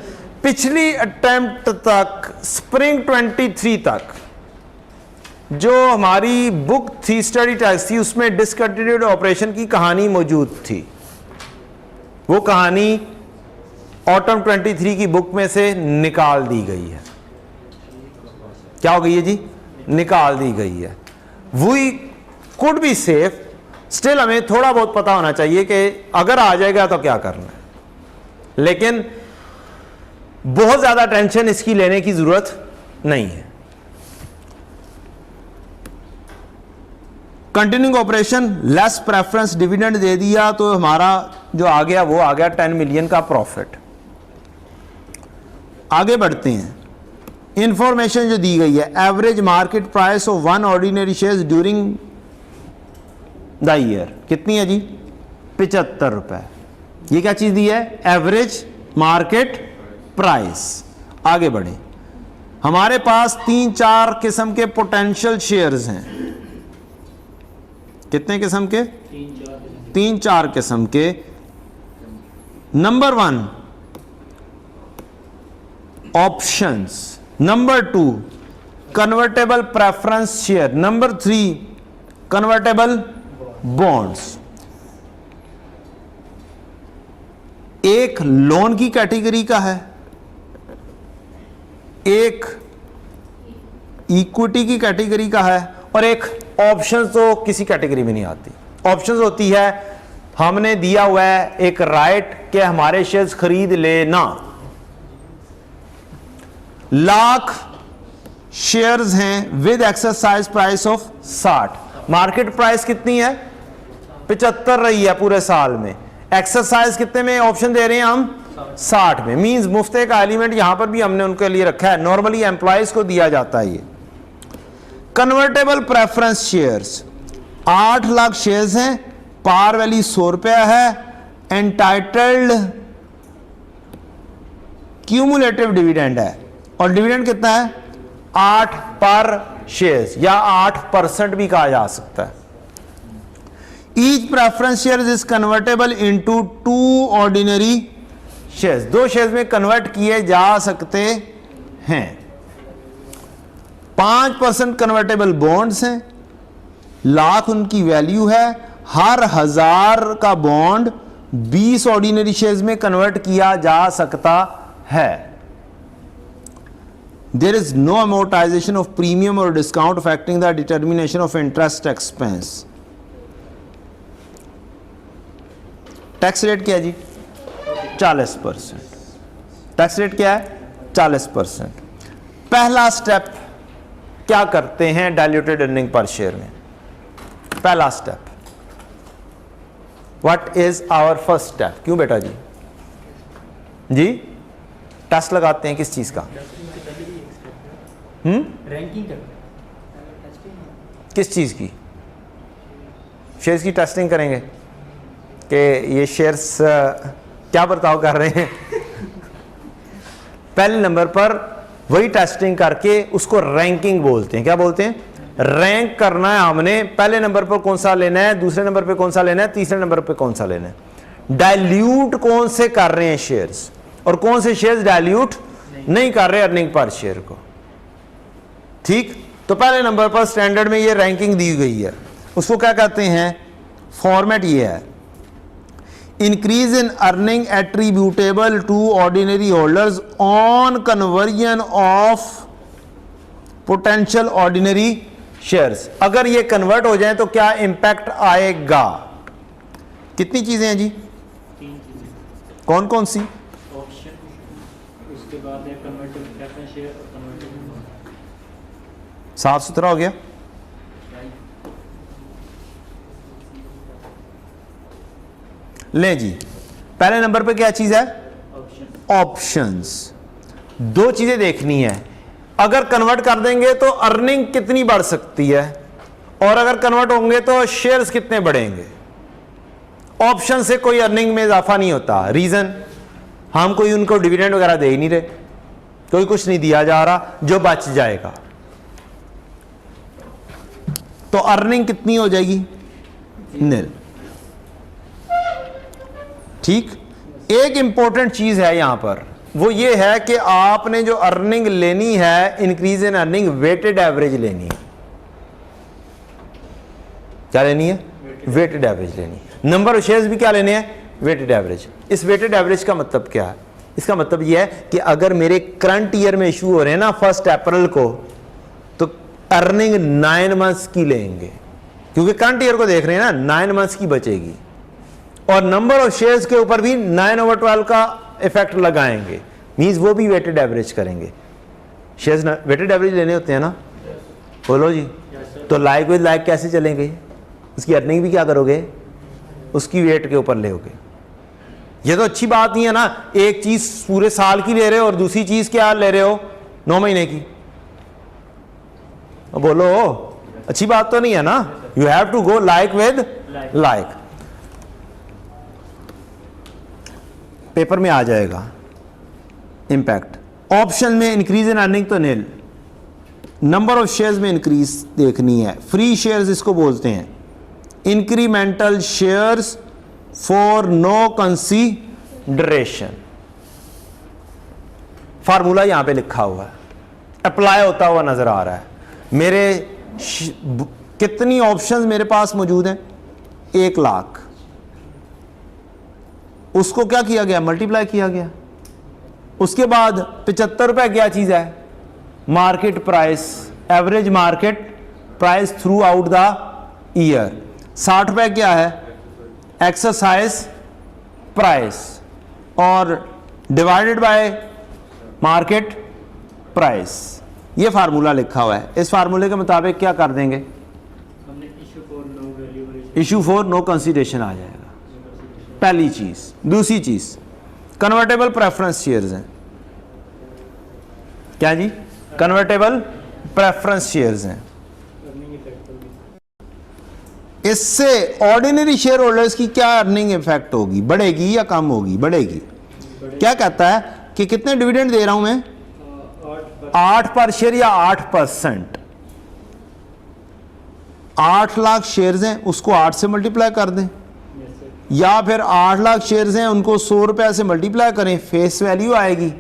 पिछली अटेम्प्ट तक स्प्रिंग 23 तक जो हमारी बुक थी, स्टडी टेक्स्ट थी, उसमें डिसकंटिन्यूड ऑपरेशन की कहानी मौजूद थी। वो कहानी ऑटम 23 की बुक में से निकाल दी गई है। क्या हो गई है जी? निकाल दी गई है। We could be safe, still हमें थोड़ा बहुत पता होना चाहिए कि अगर आ जाएगा तो क्या करना है, लेकिन बहुत ज्यादा टेंशन इसकी लेने की जरूरत नहीं है। Continuing operation less preference dividend दे दिया तो हमारा जो आ गया वो आ गया 10 मिलियन का प्रॉफिट। आगे बढ़ते हैं। इंफॉर्मेशन जो दी गई है, average market price of 1 ordinary shares during the year कितनी है जी? 75 रुपए। ये क्या चीज दी है? Average market price. आगे बढ़े, हमारे पास 3-4 किस्म के पोटेंशियल शेयर्स हैं। कितने किस्म के? 3-4 किस्म के। Number 1 options, number 2 convertible preference share, number 3 convertible bonds. एक लोन की कैटेगरी का है, एक इक्विटी की कैटेगरी का है, और एक ऑप्शंस तो किसी कैटेगरी में नहीं आती। ऑप्शंस होती है हमने दिया हुआ है एक राइट कि हमारे शेयर्स खरीद लेना। लाख शेयर्स हैं with exercise price of 60। Market price कितनी है? 75 रही है पूरे साल में। एक्सरसाइज कितने में ऑप्शन दे रहे हैं हम? 60 में। मींस मुफ्ते का एलिमेंट यहां पर भी हमने उनके लिए रखा है, नॉर्मली एम्प्लॉयज को दिया जाता है ये। Convertible preference shares 8 lakh shares हैं, पार वैल्यू 100 रुपया है, एंटाइटल्ड क्यूमुलेटिव डिविडेंड है, और डिविडेंड कितना है? 8 पर शेयर्स, या 8% भी कहा जा सकता है। Each preference share is convertible into 2 ordinary shares. 2 shares में कन्वर्ट किए जा सकते हैं। 5% कन्वर्टेबल बॉन्ड्स हैं, लाख उनकी वैल्यू है। हर 1000 का बॉन्ड 20 ऑर्डिनरी शेयर्स में कन्वर्ट किया जा सकता है। There is no amortization of premium or discount affecting the determination of interest expense. Tax rate क्या है जी? 40%। टैक्स रेट क्या है? 40%। पहला स्टेप क्या करते हैं डाइल्यूटेड अर्निंग पर शेयर में? पहला step, what is our first step? क्यों बेटा जी? जी टेस्ट लगाते हैं किस चीज का? रैंकिंग करना। किस चीज की? शेयर्स की टेस्टिंग करेंगे कि ये शेयर्स क्या बर्ताव कर रहे हैं। पहले नंबर पर वही टेस्टिंग करके उसको रैंकिंग बोलते हैं। क्या बोलते हैं? रैंक करना है हमने। पहले नंबर पर कौन सा लेना है, दूसरे नंबर पे कौन सा लेना है, तीसरे नंबर पे कौन सा लेना है। डाइल्यूट कौन से कर रहे हैं शेयर्स, और कौन से शेयर्स डाइल्यूट नहीं कर रहे अर्निंग पर शेयर को। ठीक, तो पहले नंबर पर स्टैंडर्ड में ये रैंकिंग दी गई है, उसको क्या कहते हैं, फॉर्मेट ये है, increase in earning attributable to ordinary holders on conversion of potential ordinary shares. अगर ये कन्वर्ट हो जाए तो क्या इंपैक्ट आएगा? कितनी चीजें हैं जी, 3 चीज़ें, कौन कौन सी? ऑप्शन, उसके बाद है कन्वर्टेबल प्रेफरेंस शेयर और कन्वर्टेबल बॉन्ड। साफ सुथरा हो गया। ले जी, पहले नंबर पे क्या चीज है, ऑप्शन, ऑप्शंस। दो चीजें देखनी है, अगर कन्वर्ट कर देंगे तो अर्निंग कितनी बढ़ सकती है, और अगर कन्वर्ट होंगे तो शेयर्स कितने बढ़ेंगे। ऑप्शन से कोई अर्निंग में इजाफा नहीं होता, रीजन हम कोई उनको डिविडेंड वगैरह दे ही नहीं रहे, कोई कुछ नहीं दिया जा रहा, जो बच जाएगा तो अर्निंग कितनी हो जाएगी, नील। ठीक, एक इंपॉर्टेंट चीज है यहां पर, वो ये है कि आपने जो अर्निंग लेनी है, increase in earning, weighted average लेनी है। क्या लेनी है, वेटेड एवरेज लेनी है। नंबर ऑफ शेयर्स भी क्या लेने हैं, वेटेड एवरेज। इस वेटेड एवरेज का मतलब क्या है, इसका मतलब यह है कि अगर मेरे करंट ईयर में इशू हो रहे हैं ना 1 अप्रैल को, तो अर्निंग 9 मंथ्स की लेंगे, क्योंकि करंट ईयर को देख रहे हैं ना, 9 मंथ्स की बचेगी, और नंबर ऑफ शेयर्स के ऊपर भी 9/12 का इफेक्ट लगाएंगे, मींस वो भी वेटेड एवरेज करेंगे। शेयर्स वेटेड एवरेज लेने होते हैं ना, बोलो जी। तो लाइक विद लाइक कैसे चलेंगे, उसकी अर्निंग भी क्या करोगे, उसकी वेट के ऊपर लेोगे। ये तो अच्छी बात नहीं है ना, एक चीज पूरे साल की ले रहे हो और दूसरी चीज क्या ले रहे हो, 9 महीने की। बोलो, अच्छी बात तो नहीं है ना। You have to go like with like. Paper में आ जाएगा इंपैक्ट। ऑप्शन में इंक्रीज इन अर्निंग तो नील, नंबर ऑफ शेयर्स में इंक्रीज देखनी है। फ्री शेयर्स इसको बोलते हैं, incremental shares for no consideration. Formula यहां पे लिखा हुआ है, अप्लाई होता हुआ नजर आ रहा है। मेरे कितनी ऑप्शंस मेरे पास मौजूद हैं, 1 लाख, उसको क्या किया गया, मल्टीप्लाई किया गया। उसके बाद 75 रुपए क्या चीज है, market price, average market price through out the year. 60 रुपए क्या है, एक्सरसाइज प्राइस, और डिवाइडेड बाय मार्केट प्राइस। ये फार्मूला लिखा हुआ है। इस फार्मूले के मुताबिक क्या कर देंगे, हमने issue for no value, issue for no consideration आ जाएगा, पहली चीज। दूसरी चीज कन्वर्टेबल प्रेफरेंस शेयर्स हैं। क्या जी, कन्वर्टेबल प्रेफरेंस शेयर्स हैं। अर्निंग इफेक्ट होगी, इससे ऑर्डिनरी शेयर होल्डर्स की क्या अर्निंग इफेक्ट होगी, बढ़ेगी या कम होगी, बढ़ेगी। क्या कहता है कि कितने डिविडेंड दे रहा हूं मैं, 8 पर शेयर या 8%। 8 लाख शेयर्स हैं, उसको 8 से मल्टीप्लाई कर दें, या फिर 8 लाख शेयर्स हैं उनको 100 रुपए से मल्टीप्लाई करें, फेस वैल्यू आएगी,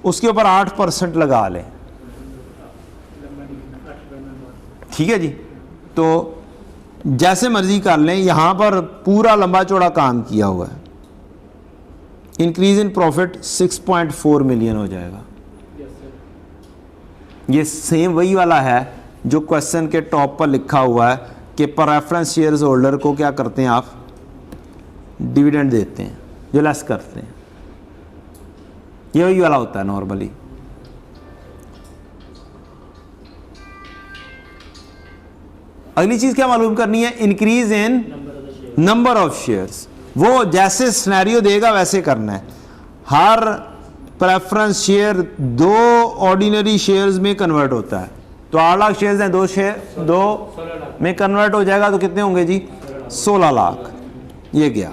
उसके ऊपर 8% लगा लें। ठीक है जी, तो जैसे मर्जी कर लें, यहां पर पूरा लंबा चौड़ा काम किया हुआ है। इंक्रीज इन प्रॉफिट 6.4 मिलियन हो जाएगा। ये सेम वही वाला है जो क्वेश्चन के टॉप पर लिखा हुआ है कि प्रेफरेंस शेयर्स होल्डर को क्या करते हैं आप, डिविडेंड देते हैं, जो लेस करते हैं। ये वही वाला होता है नॉर्मली। अगली चीज क्या मालूम करनी है, increase in number of shares. वो जैसे सिनेरियो देगा वैसे करना है। हर प्रेफरेंस शेयर 2 ऑर्डिनरी शेयर्स में कन्वर्ट होता है। तो 8 लाख शेयर्स हैं, 2 में कन्वर्ट हो जाएगा तो कितने होंगे जी, 16 लाख। ये गया।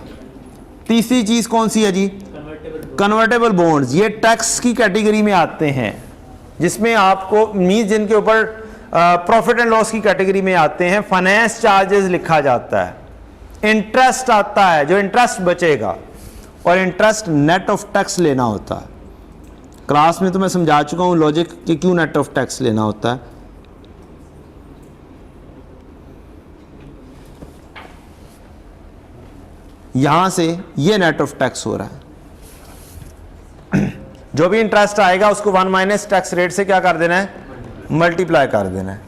तीसरी चीज कौन सी है जी, कन्वर्टेबल बॉन्ड्स। ये टैक्स की कैटेगरी में आते हैं, जिसमें आपको मींस जिनके ऊपर प्रॉफिट एंड लॉस की कैटेगरी में आते हैं। फाइनेंस चार्जेस लिखा जाता है, इंटरेस्ट आता है, जो इंटरेस्ट बचेगा, और इंटरेस्ट नेट ऑफ टैक्स लेना होता है। क्लास में तो मैं समझा चुका हूं लॉजिक कि क्यों नेट ऑफ टैक्स लेना होता है। यहाँ से ये नेट ऑफ टैक्स हो रहा है। जो भी इंटरेस्ट आएगा उसको 1 माइनस टैक्स रेट से क्या कर देना है, मल्टीप्लाई कर देना है।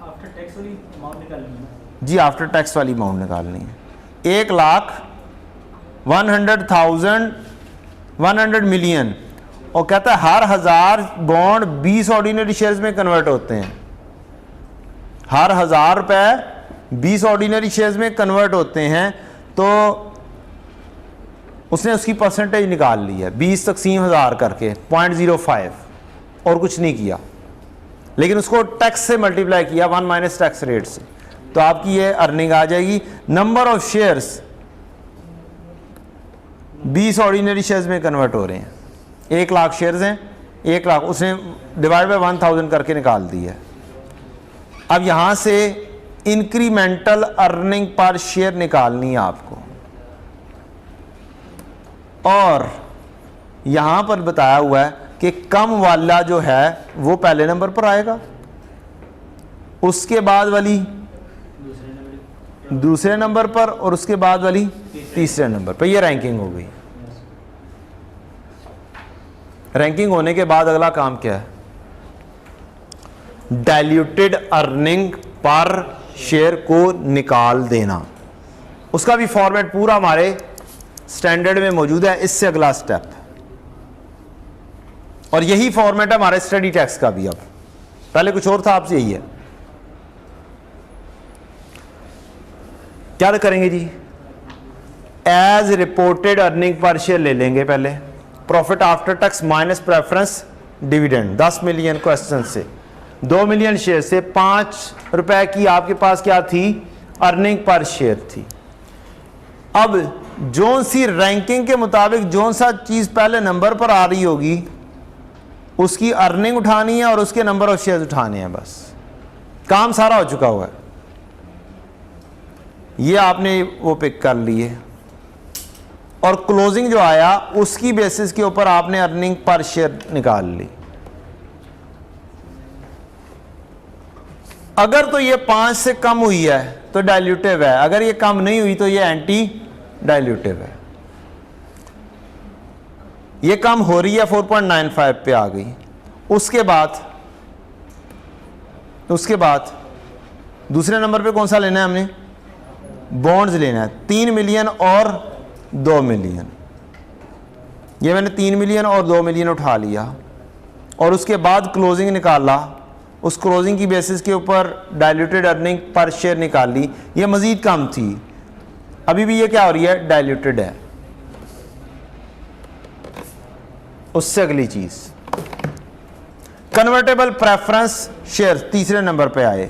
आफ्टर टैक्स वाली अमाउंट निकालनी है। जी आफ्टर टैक्स वाली अमाउंट निकालनी है। 1,100,000 100 मिलियन, और कहता है हर 1000 बॉन्ड 20 ऑर्डिनरी शेयर्स में कन्वर्ट होते हैं। हर 1000 रुपए 20 ऑर्डिनरी शेयर्स में कन्वर्ट होते हैं। तो उसने उसकी परसेंटेज निकाल ली है 20 तक़सीम 1000 करके 0.05, और कुछ नहीं किया, लेकिन उसको टैक्स से मल्टीप्लाई किया 1 माइनस टैक्स रेट से। तो आपकी ये अर्निंग आ जाएगी। Number of shares 20 ordinary shares में कन्वर्ट हो रहे हैं। 1 लाख शेयर्स हैं, 1 लाख उसने डिवाइड बाय 1000 करके निकाल दी है। अब यहां से इंक्रीमेंटल अर्निंग पर शेयर निकालनी है आपको, और यहां पर बताया हुआ है कि कम वाला जो है वो पहले नंबर पर आएगा, उसके बाद वाली दूसरे नंबर पर, और उसके बाद वाली तीसरे नंबर पर। ये रैंकिंग हो गई। रैंकिंग होने के बाद अगला काम क्या है, डाइल्यूटेड अर्निंग पर शेयर को निकाल देना। उसका भी फॉर्मेट पूरा हमारे स्टैंडर्ड में मौजूद है। इससे अगला स्टेप, और यही फॉर्मेट है हमारे स्टडी टैक्स का भी। अब पहले कुछ और था, आपसे यही है। क्या करेंगे जी, as reported earning per share ले लेंगे पहले, profit after tax minus preference dividend. 10 million question से 2 मिलियन शेयर से 5 रुपए की आपके पास क्या थी, अर्निंग पर शेयर थी। अब जोन सी रैंकिंग के मुताबिक जोन सा चीज पहले नंबर पर आ रही होगी उसकी अर्निंग उठानी है और उसके नंबर ऑफ शेयर उठाने हैं। बस काम सारा हो चुका हुआ है। ये आपने वो पिक कर लिए, और क्लोजिंग जो आया उसकी बेसिस के ऊपर आपने अर्निंग पर शेयर निकाल ली। अगर तो ये 5 से कम हुई है तो डाइल्यूटिव है, अगर ये कम नहीं हुई तो ये एंटी डाइल्यूटिव है। ये कम हो रही है 4.95 पे आ गई। उसके बाद दूसरे नंबर पे कौन सा लेना है हमने, बॉन्ड्स लेना है। 3 मिलियन और 2 मिलियन, ये मैंने 3 मिलियन और 2 मिलियन उठा लिया, और उसके बाद क्लोजिंग निकाला। उस क्लोजिंग की बेसिस के ऊपर डाइल्यूटेड अर्निंग पर शेयर निकाल ली। ये मजीद कम थी, अभी भी ये क्या हो रही है, डाइल्यूटेड है। उससे अगली चीज कन्वर्टेबल प्रेफरेंस शेयर तीसरे नंबर पे आए,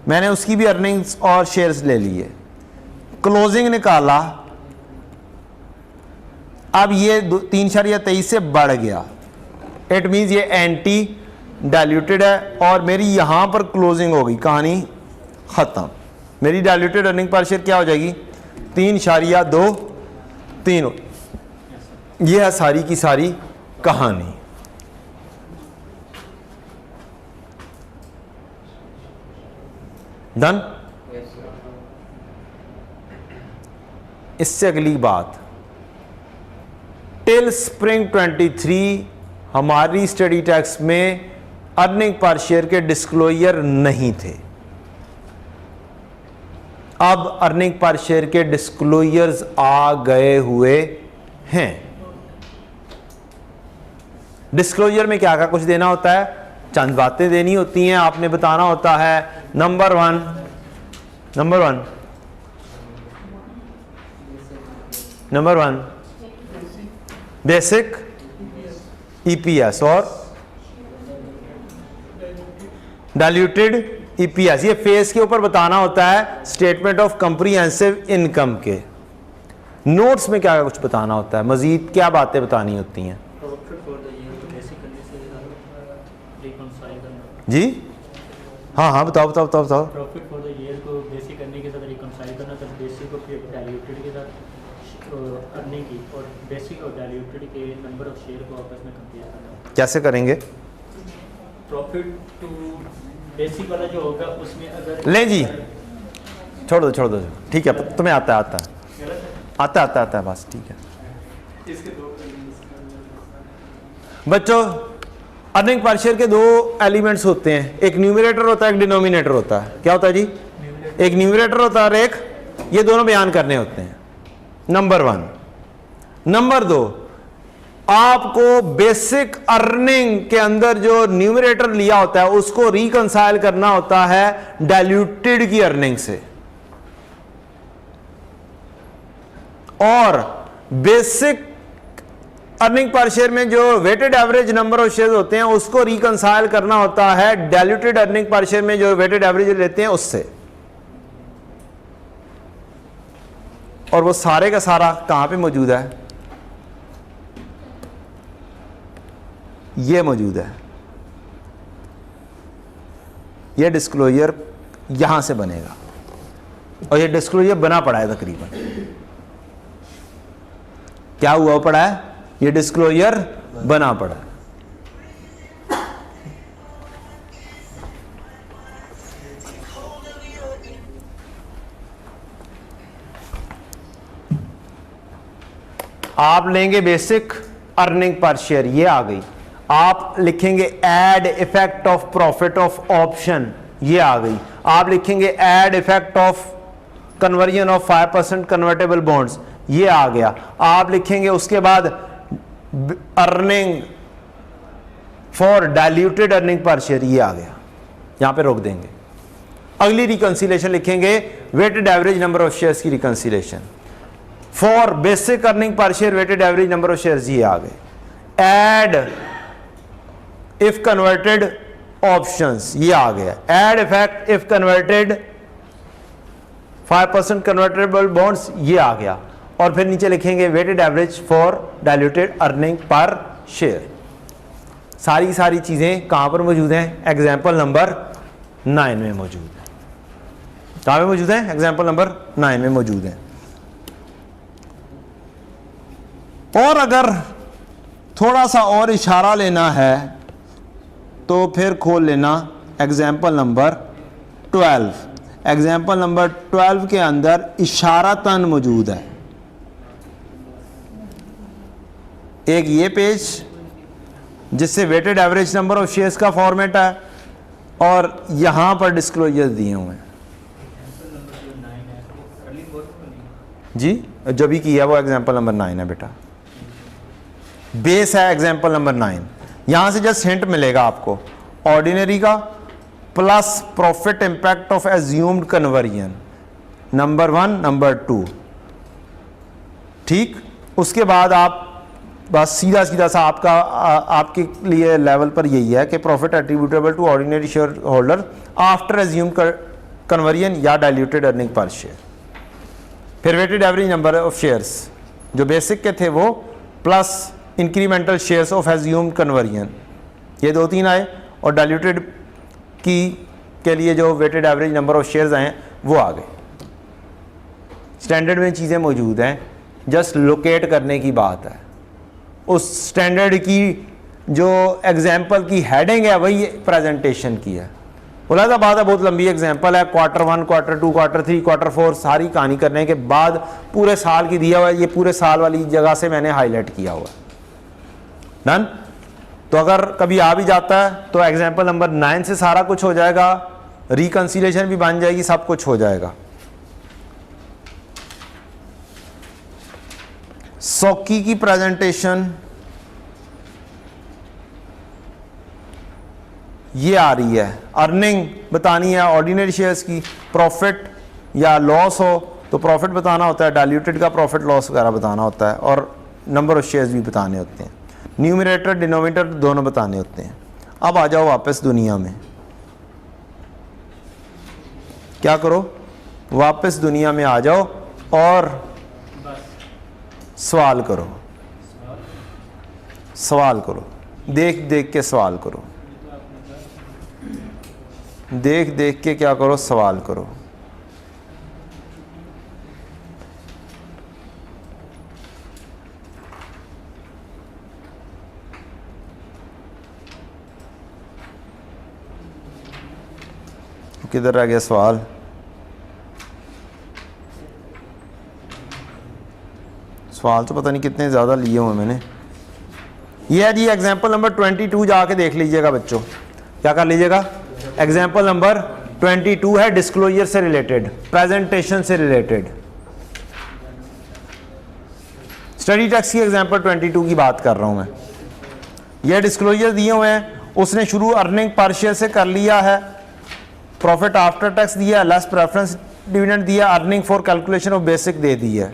मैंने उसकी भी अर्निंग्स और शेयर्स ले लिए, क्लोजिंग निकाला। अब ये 3.23 से बढ़ गया, इट मींस ये एंटी डाइल्यूटेड है, और मेरी यहां पर क्लोजिंग हो गई, कहानी खत्म। मेरी डाइल्यूटेड अर्निंग पर शेयर क्या हो जाएगी, 3.23। ये है सारी की सारी कहानी। डन। इससे अगली बात, टिल स्प्रिंग 23 हमारी स्टडी टैक्स में अर्निंग पर शेयर के डिस्क्लोजर नहीं थे। अब अर्निंग पर शेयर के डिस्क्लोजर्स आ गए हुए हैं। डिस्क्लोजर में क्या क्या कुछ देना होता है, चंद बातें देनी होती हैं, आपने बताना होता है। नंबर वन बेसिक ईपीएस और डाइल्यूटेड ईपीएस। ये फेस के ऊपर बताना होता है स्टेटमेंट ऑफ कॉम्प्रिहेंसिव इनकम के। नोट्स में क्या कुछ बताना होता है, मजीद क्या बातें बतानी होती हैं जी? हाँ बताओ। प्रॉफिट फॉर द ईयर को बेसिक करने के साथ रिकंसाइल करना, तब बेसिक को फिर डाइल्यूटेड के साथ अर्निंग की, और बेसिक और डाइल्यूटेड के नंबर ऑफ शेयर को आपस में कंपेयर करना। कैसे करेंगे? प्रॉफिट टू बेसिक वाला जो होगा उसमें अगर लें जी, छोड़ दो, ठीक है, तुम्हें आता है बस, ठीक है। बच्चों, अर्निंग पर शेयर के दो एलिमेंट्स होते हैं, एक न्यूमरेटर होता है, एक डिनोमिनेटर होता है। क्या होता है जी? एक न्यूमरेटर होता है और एक, ये दोनों बयान करने होते हैं, नंबर 1। नंबर 2, आपको बेसिक अर्निंग के अंदर जो न्यूमरेटर लिया होता है उसको रिकंसाइल करना होता है डाइल्यूटेड की अर्निंग से, और बेसिक अर्निंग पर शेयर में जो weighted average number of share होते हैं उसको रिकंसाइल करना होता है डाइल्यूटेड अर्निंग पर शेयर में जो वेटेड एवरेज लेते हैं उससे। और वो सारे का सारा कहां पे मौजूद है? ये मौजूद है, ये डिस्क्लोजर यहां से बनेगा, और ये डिस्क्लोजर बना पड़ा है तकरीबन। क्या हुआ पड़ा है? ये डिस्क्लोजर बना पड़ा है। आप लेंगे बेसिक अर्निंग पर शेयर, ये आ गई। आप लिखेंगे add effect of profit of option, ये आ गई। आप लिखेंगे add effect of conversion of 5% convertible bonds, ये आ गया। आप लिखेंगे उसके बाद earning for diluted earning per share, ये आ गया। यहां पे रोक देंगे। अगली रिकंसिलेशन लिखेंगे weighted average number of shares की reconciliation for basic earning per share weighted average number of shares, ये आ गए। एड इफ कन्वर्टेड ऑप्शंस, ये आ गया। Add effect if converted 5% convertible bonds, ये आ गया। और फिर नीचे लिखेंगे weighted average for diluted earning per share. सारी चीजें कहां पर मौजूद हैं? एग्जाम्पल नंबर 9 में मौजूद है। कहां पे मौजूद है? एग्जाम्पल नंबर 9 में मौजूद है। और अगर थोड़ा सा और इशारा लेना है तो फिर खोल लेना एग्जाम्पल नंबर 12। एग्जाम्पल नंबर 12 के अंदर इशारातन मौजूद है एक ये पेज जिससे weighted average number of shares का फॉर्मेट है, और यहां पर डिस्क्लोजर दिए हुए हैं जी। जो भी किया वो एग्जाम्पल नंबर 9 है बेटा, बेस है एग्जाम्पल नंबर 9। यहां से जस्ट हिंट मिलेगा आपको ऑर्डिनरी का plus profit impact of assumed conversion, number 1 number 2, ठीक। उसके बाद आप बस सीधा सा आपके लिए लेवल पर यही है कि profit attributable to ordinary share holder after assume conversion या डाइल्यूटेड अर्निंग पर शेयर। फिर weighted average number of shares जो बेसिक के थे वो plus incremental shares of assumed conversion, ये 2-3 आए, और डाइल्यूटेड के लिए जो weighted average number of shares आए वो आ गए। स्टैंडर्ड में चीज़ें मौजूद हैं, जस्ट लोकेट करने की बात है। उस स्टैंडर्ड की जो एग्जाम्पल की हेडिंग है वही प्रेजेंटेशन की है। बोला था बात है, बहुत लंबी एग्जाम्पल है, क्वार्टर 1 क्वार्टर 2 क्वार्टर 3 क्वार्टर 4 सारी कहानी करने के बाद पूरे साल की दिया हुआ है। ये पूरे साल वाली जगह से मैंने हाईलाइट किया हुआ है। डन। तो अगर कभी आ भी जाता है तो एग्जाम्पल नंबर 9 से सारा कुछ हो जाएगा, रिकंसिलेशन भी बन जाएगी, सब कुछ हो जाएगा। सौकी की प्रेजेंटेशन ये आ रही है, अर्निंग बतानी है ऑर्डिनरी शेयर्स की, प्रॉफिट या लॉस हो तो प्रॉफिट बताना होता है, डाइल्यूटेड का प्रॉफिट लॉस वगैरह बताना होता है, और नंबर ऑफ शेयर्स भी बताने होते हैं, न्यूमरेटर डिनोमिनेटर दोनों बताने होते हैं। अब आ जाओ वापस दुनिया में, क्या करो, वापस दुनिया में आ जाओ और सवाल करो, सवाल करो, देख देख के सवाल करो, देख देख के क्या करो, सवाल करो। किधर रह गया सवाल? सवाल तो पता नहीं कितने ज़्यादा लिए हुए मैंने। ये है जी एग्जाम्पल नंबर 22, जाके देख लीजिएगा बच्चों, क्या कर लीजिएगा। एग्जाम्पल नंबर 22 है डिस्क्लोजर से रिलेटेड, प्रेजेंटेशन से रिलेटेड। स्टडी टेक्स्ट की एग्जाम्पल 22 की बात कर रहा हूँ मैं। यह डिस्क्लोजर दिए हुए हैं, उसने शुरू अर्निंग पर शेयर से कर लिया है, प्रॉफिट आफ्टर टैक्स दिया, लेस प्रेफरेंस डिविडेंड दिया, earning for calculation of basic दे दी है,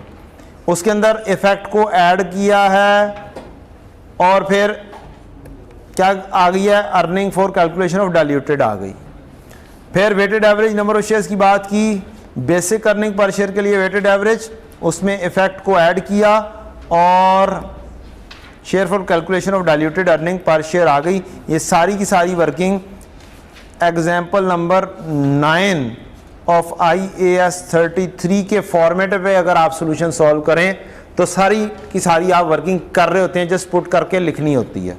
उसके अंदर इफेक्ट को ऐड किया है और फिर क्या आ गई है, earning for calculation of diluted आ गई। फिर weighted average number of shares की बात की, बेसिक अर्निंग पर शेयर के लिए वेटेड एवरेज, उसमें इफेक्ट को ऐड किया और share for calculation of diluted earning per share आ गई। ये सारी की सारी working example number 9 of IAS 33 के फॉर्मेट पे अगर आप सॉल्यूशन सॉल्व करें तो सारी की सारी आप वर्किंग कर रहे होते हैं, जस्ट पुट करके लिखनी होती है।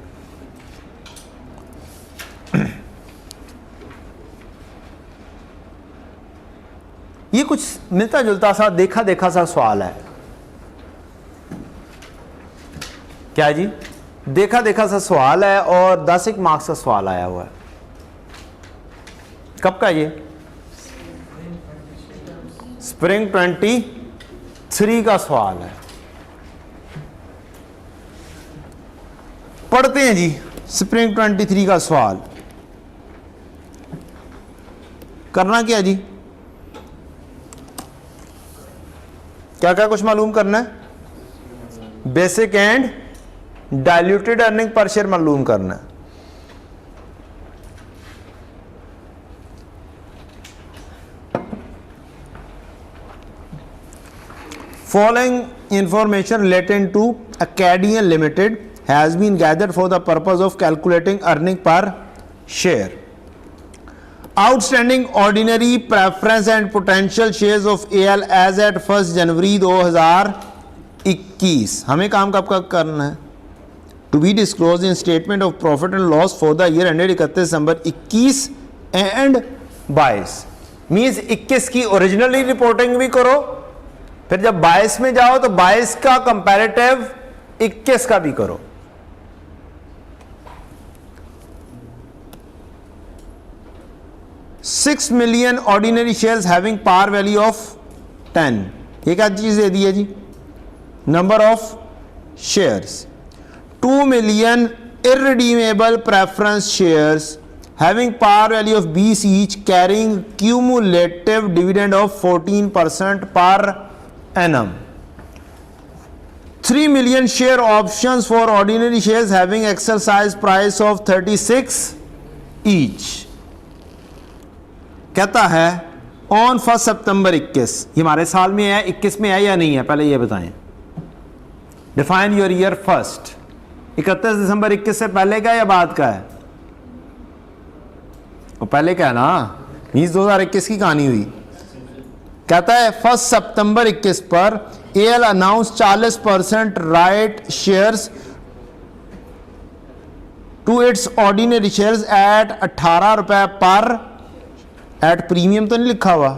ये कुछ मिलता जुलता सा देखा देखा सा सवाल है, क्या जी, देखा देखा सा सवाल है और 10 मार्क्स का सवाल आया हुआ है। कब का ये, स्प्रिंग 23 का सवाल है। पढ़ते हैं जी स्प्रिंग 23 का सवाल। करना क्या जी, क्या क्या कुछ मालूम करना है, basic and diluted earning per share मालूम करना है। Following information relating to Acadian Limited has been gathered for the purpose of calculating earning per share. Outstanding ordinary preference and potential shares of AL as at 1 जनवरी 2021। हमें काम कब करना है, to be disclosed in statement of profit and loss for the year ended 31 December 21 and 22। Means 21 की ओरिजिनली रिपोर्टिंग भी करो, फिर जब 22 में जाओ तो 22 का कंपैरेटिव 21 का भी करो। $6 million ordinary shares having par value of 10, ये क्या चीज दे दी है जी, number of shares. 2 million irredeemable preference shares having par value of 20 each carrying cumulative dividend of 14% per annum. 3 million share options for ordinary shares having exercise price of 36 each। कहता है ऑन 1 सितंबर 21, ये हमारे साल में है, 21 में है या नहीं है, पहले ये बताएं। Define your year first. 31 दिसंबर 21 से पहले का या बाद का है, वो पहले का है ना, मीन्स 2021 की कहानी हुई। कहता है 1 सितंबर 21 पर AL announce 40% right shares to its ordinary shares at 18 रुपए पर, एट प्रीमियम तो नहीं लिखा हुआ,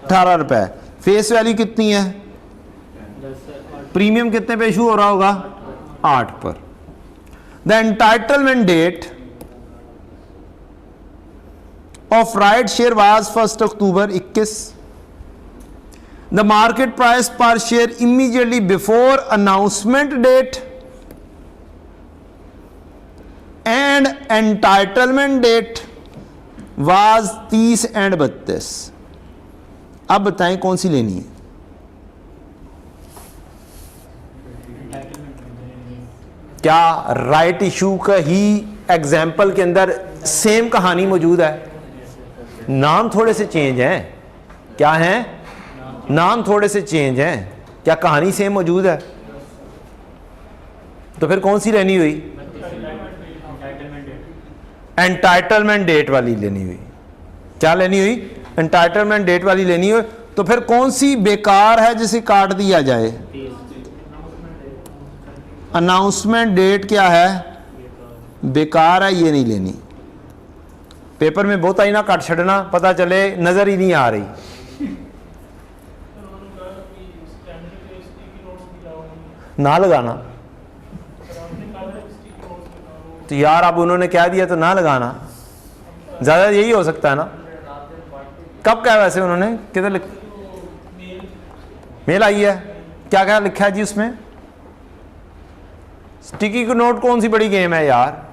18 रुपए। फेस वैल्यू कितनी है, प्रीमियम कितने पे इशू हो रहा होगा, 8 पर। The entitlement date of right share was 1 October 21। The market price per share immediately before announcement date and entitlement date was 30 and 32। अब बताएं कौन सी लेनी है। क्या राइट इशू का ही एग्जाम्पल के अंदर सेम कहानी मौजूद है, नाम थोड़े से चेंज हैं, क्या है, नाम थोड़े से चेंज हैं, क्या कहानी सेम मौजूद है, तो फिर कौन सी लेनी हुई, एंटाइटलमेंट डेट वाली लेनी हुई। क्या लेनी हुई, एंटाइटलमेंट डेट वाली लेनी हुई। तो फिर कौन सी बेकार है जिसे काट दिया जाए, अनाउंसमेंट डेट क्या है, बेकार है, ये नहीं लेनी। पेपर में बहुत आई ना काट छड़ना, पता चले नजर ही नहीं आ रही। ना लगाना। तो यार अब उन्होंने क्या दिया तो ना लगाना, ज़्यादा यही हो सकता है ना। कब क्या वैसे उन्होंने किधर मेल आई है, क्या क्या लिखा है जी उसमें? स्टिकी को नोट कौन सी बड़ी गेम है यार।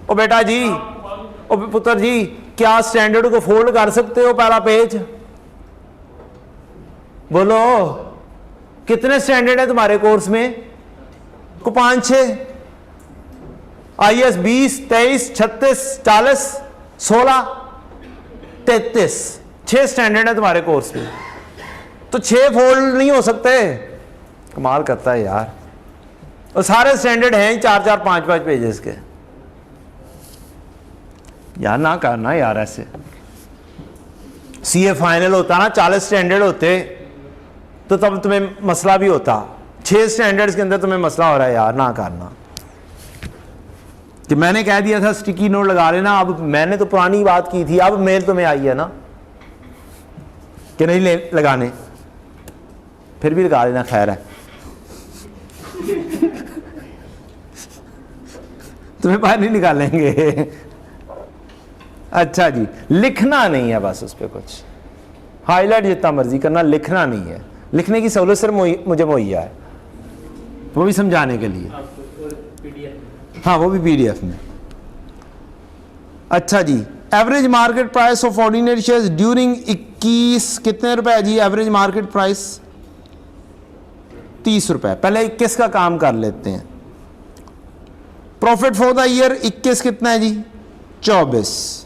ओ बेटा जी, ओ पुत्र जी, क्या स्टैंडर्ड को फोल्ड कर सकते हो पहला पेज? बोलो कितने स्टैंडर्ड है तुम्हारे कोर्स में? को 5-6, IAS 20, 23, 36, 40, 16, 33, 6 स्टैंडर्ड है तुम्हारे कोर्स में। तो 6 फोल्ड नहीं हो सकते? कमाल करता है यार। और सारे स्टैंडर्ड हैं 4-4, 5-5 पेजेस के। यार ना करना यार ऐसे। CA फाइनल होता ना 40 स्टैंडर्ड होते तो तब तुम्हें मसला भी होता। 6 स्टैंडर्ड्स के अंदर तुम्हें मसला हो रहा है यार, ना करना। कि मैंने कह दिया था स्टिकी नोट लगा लेना, अब मैंने तो पुरानी बात की थी, अब मेल तुम्हें आई है ना कि नहीं ले लगाने, फिर भी लगा लेना, खैर है। तुम्हें बाहर नहीं निकालेंगे। अच्छा जी, लिखना नहीं है बस उस पर कुछ, हाईलाइट जितना मर्जी करना, लिखना नहीं है। लिखने की सहूलत सर मुझे मुहैया है, वो भी समझाने के लिए। हाँ वो भी PDF में। अच्छा जी, average market price of ordinary shares during 21 कितने रुपए है जी? एवरेज मार्केट प्राइस 30 रुपए। पहले 21 का काम कर लेते हैं। प्रॉफिट फॉर द ईयर 21 कितना है जी? 24।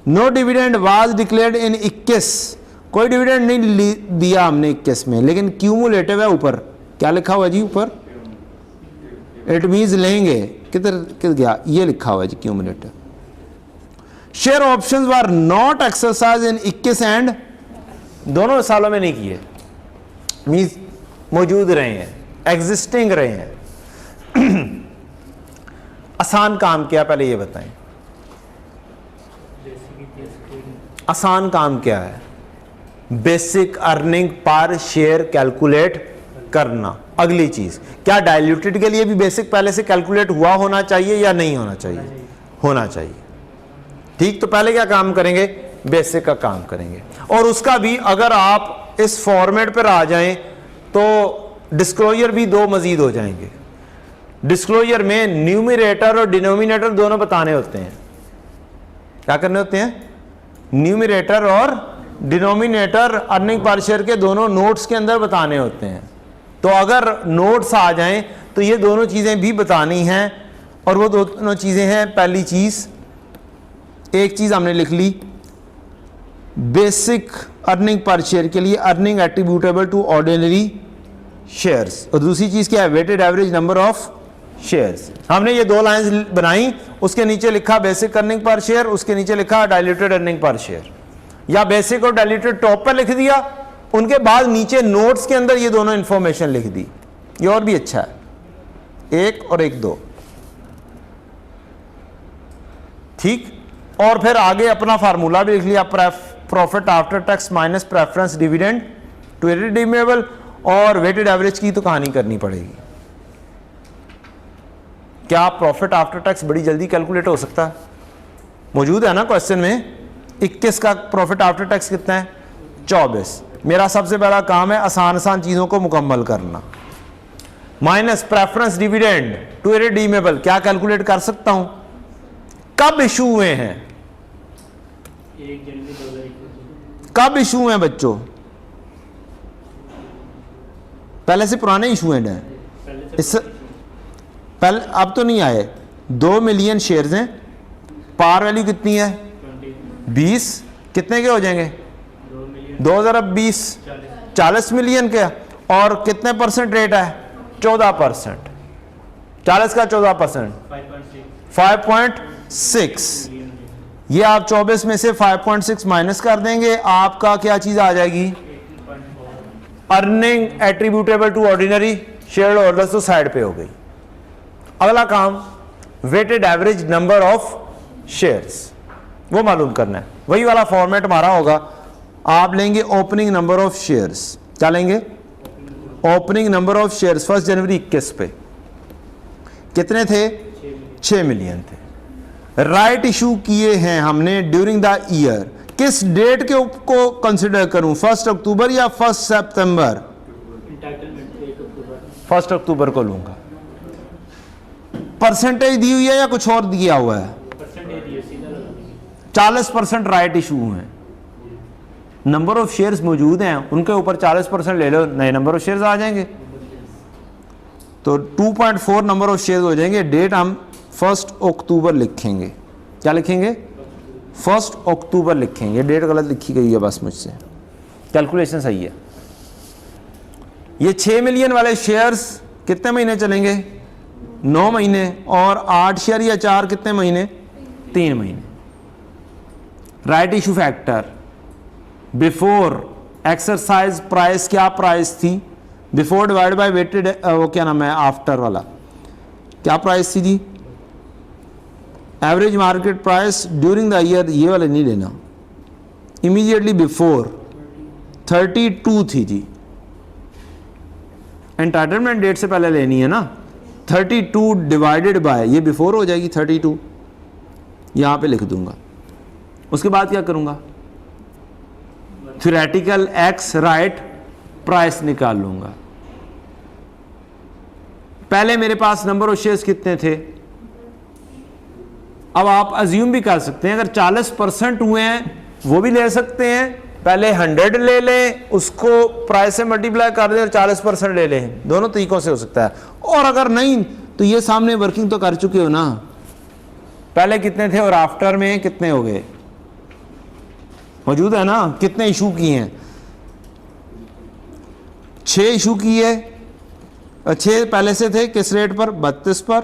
No dividend was declared in 21, कोई डिविडेंड नहीं दिया हमने 21 में, लेकिन क्यूमुलेटिव है ऊपर। क्या लिखा हुआ जी ऊपर? इट मीन्स लेंगे। किधर गया? ये लिखा हुआ है जी cumulative. Share options were not exercise in 21 and, दोनों सालों में नहीं किए, मीन्स मौजूद रहे हैं, एग्जिस्टिंग रहे हैं। आसान काम क्या, पहले ये बताएं आसान काम क्या है? Basic earning per share calculate करना। अगली चीज, क्या डाइल्यूटेड के लिए भी बेसिक पहले से कैलकुलेट हुआ होना चाहिए या नहीं होना चाहिए? होना चाहिए। ठीक, तो पहले क्या काम करेंगे? बेसिक का काम करेंगे। और उसका भी अगर आप इस फॉर्मेट पर आ जाएं तो डिस्क्लोजर भी 2 मजीद हो जाएंगे। डिस्क्लोजर में न्यूमरेटर और डिनोमिनेटर दोनों बताने होते हैं। क्या करने होते हैं? न्यूमरेटर और डिनोमिनेटर अर्निंग पर शेयर के दोनों नोट्स के अंदर बताने होते हैं। तो अगर नोट्स आ जाएं तो ये दोनों चीज़ें भी बतानी हैं। और वो दोनों चीज़ें हैं, पहली चीज़, एक चीज़ हमने लिख ली बेसिक अर्निंग पर शेयर के लिए earning attributable to ordinary shares, और दूसरी चीज़ क्या है? Weighted average number of shares. हमने ये 2 लाइंस बनाई, उसके नीचे लिखा बेसिक अर्निंग पर शेयर, उसके नीचे लिखा डाइल्यूटेड अर्निंग पर शेयर, या बेसिक और डाइल्यूटेड टॉप पर लिख दिया, उनके बाद नीचे नोट्स के अंदर ये दोनों इंफॉर्मेशन लिख दी। ये और भी अच्छा है, 1 और 1 2। ठीक, और फिर आगे अपना फार्मूला भी लिख लिया, profit after tax minus preference dividend to irredeemable, और वेटेड एवरेज की तो कहानी करनी पड़ेगी। क्या प्रॉफिट आफ्टर टैक्स बड़ी जल्दी कैलकुलेट हो सकता है? मौजूद है ना क्वेश्चन में। 21 का प्रॉफिट आफ्टर टैक्स कितना है? 24। मेरा सबसे पहला काम है आसान चीजों को मुकम्मल करना। Minus preference dividend to irredeemable, क्या कैलकुलेट कर सकता हूं? कब इशू हुए हैं? 1 जनवरी 2021। कब इशू हुए हैं बच्चों? पहले से पुराने इशू हैं। इससे पहले, अब तो नहीं आए। 2 मिलियन शेयर्स हैं, पार वैल्यू कितनी है? 20। कितने के हो जाएंगे? 2 ज़रब 20 40 मिलियन के। और कितने % रेट है? 14%। 40 का 14% 5.6। ये आप 24 में से 5.6 माइनस कर देंगे, आपका क्या चीज आ जाएगी? Earning attributable to ordinary share holders, तो साइड पे हो गई। अगला काम weighted average number of shares, वो मालूम करना है। वही वाला फॉर्मेट हमारा होगा। आप लेंगे ओपनिंग नंबर ऑफ शेयर्स। क्या लेंगे? ओपनिंग नंबर ऑफ शेयर्स 1 जनवरी 21 पे कितने थे? 6 मिलियन थे। राइट इशू किए हैं हमने ड्यूरिंग द ईयर, किस डेट के को कंसिडर करूं, 1 अक्टूबर या 1 सितंबर? एंटाइटलमेंट 1 अक्टूबर। 1 अक्टूबर को लूंगा। परसेंटेज दी हुई है या कुछ और दिया हुआ है? परसेंटेज दिए, सीधा लगा देंगे। 40% राइट इशू हैं, नंबर ऑफ शेयर्स मौजूद हैं, उनके ऊपर 40% ले लो, नए नंबर ऑफ शेयर्स आ जाएंगे, तो 2.4 नंबर ऑफ शेयर्स हो जाएंगे। डेट हम 1 अक्टूबर लिखेंगे। क्या लिखेंगे? 1 अक्टूबर लिखेंगे। डेट गलत लिखी गई है बस मुझसे, कैलकुलेशन सही है। ये 6 मिलियन वाले शेयर्स कितने महीने चलेंगे? 9 महीने। और 8 शेयर या 4 कितने महीने? 3 महीने। Right issue factor before exercise price, क्या प्राइस थी? बिफोर डिवाइड बाय वेटेड, वो क्या नाम है, आफ्टर वाला क्या प्राइस थी जी? Average market price during the year, ये वाले नहीं लेना, इमीडिएटली बिफोर 32 थी जी। एंटाइटलमेंट डेट से पहले लेनी है ना। 32 डिवाइडेड बाय, ये बिफोर हो जाएगी 32, यहां पे लिख दूंगा। उसके बाद क्या करूंगा? थ्योरेटिकल एक्स राइट प्राइस निकाल लूंगा। पहले मेरे पास नंबर ऑफ शेयर्स कितने थे? अब आप अज्यूम भी कर सकते हैं, अगर 40% हुए हैं वो भी ले सकते हैं, पहले 100 ले लें, उसको प्राइस से मल्टीप्लाई कर दें और 40% ले लें, दोनों तरीकों से हो सकता है। और अगर नहीं तो ये सामने वर्किंग तो कर चुके हो ना, पहले कितने थे और आफ्टर में कितने हो गए, मौजूद है ना। कितने इशू किए हैं? 6 इशू किए, 6 पहले से थे, किस रेट पर? 32 पर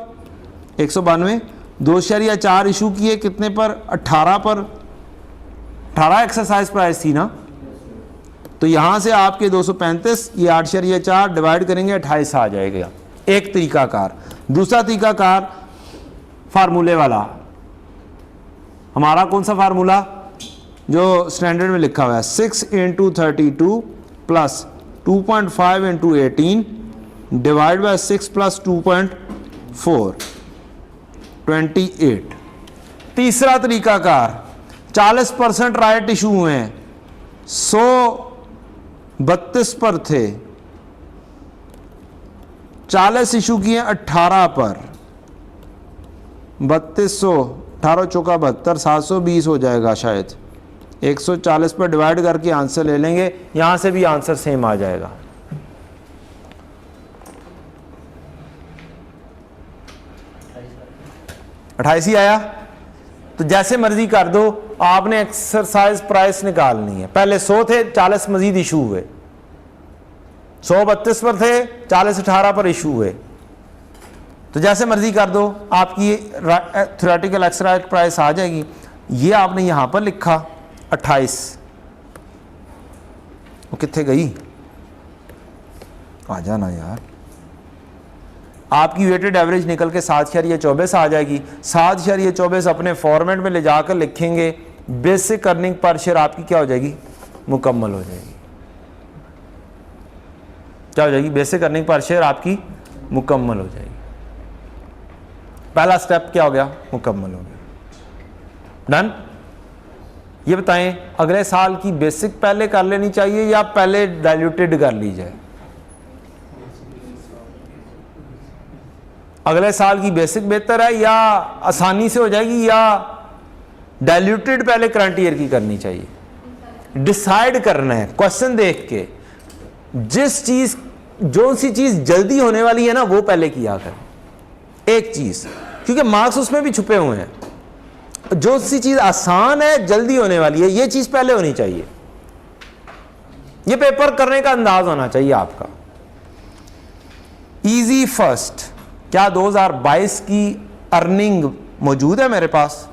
192। 2 शेयर या 4 इशू किए, कितने पर? 18 पर। 18 एक्सरसाइज प्राइस थी ना, तो यहां से आपके 235, ये 8 शेयर या 4 डिवाइड करेंगे 28 आ जाएगा। एक तरीकाकार। दूसरा तरीकाकार फार्मूले वाला, हमारा कौन सा फार्मूला जो स्टैंडर्ड में लिखा हुआ है? 6 × 32 प्लस 2.5 × 18 डिवाइड बाय 6 प्लस 2.4 28। तीसरा तरीकाकार, 40% राइट इशू हुए हैं, 132 पर थे, 40 इशू किए 18 पर, 3200, 18 चौका 72, 720 हो जाएगा शायद। 140 पर डिवाइड करके आंसर ले लेंगे, यहां से भी आंसर सेम आ जाएगा। अट्ठाईस ही आया, तो जैसे मर्जी कर दो, आपने एक्सरसाइज प्राइस निकालनी है। पहले 100 थे, 40 मजीद इशू हुए, 132 पर थे, 40 18 पर इशू हुए, तो जैसे मर्जी कर दो, आपकी थ्योरेटिकल एक्सरसाइज प्राइस आ जाएगी। ये आपने यहां पर लिखा 28, वो कितने गई? आ जाना यार। आपकी वेटेड एवरेज निकल के 7/24 आ जाएगी। 7/24 अपने फॉर्मेट में ले जाकर लिखेंगे, बेसिक अर्निंग पर शेयर आपकी क्या हो जाएगी? मुकम्मल हो जाएगी। क्या हो जाएगी? बेसिक अर्निंग पर शेयर आपकी मुकम्मल हो जाएगी। पहला स्टेप क्या हो गया? मुकम्मल हो गया। डन। ये बताएं, अगले साल की बेसिक पहले कर लेनी चाहिए या पहले डाइल्यूटेड कर ली जाए? अगले साल की बेसिक बेहतर है या आसानी से हो जाएगी, या डाइल्यूटेड पहले करंट ईयर की करनी चाहिए? डिसाइड करना है क्वेश्चन देख के। जिस चीज, जो सी चीज जल्दी होने वाली है ना, वो पहले किया करें एक चीज, क्योंकि मार्क्स उसमें भी छुपे हुए हैं। जो सी चीज आसान है, जल्दी होने वाली है, ये चीज पहले होनी चाहिए। ये पेपर करने का अंदाज होना चाहिए आपका। इजी फर्स्ट, क्या 2022 की अर्निंग मौजूद है मेरे पास?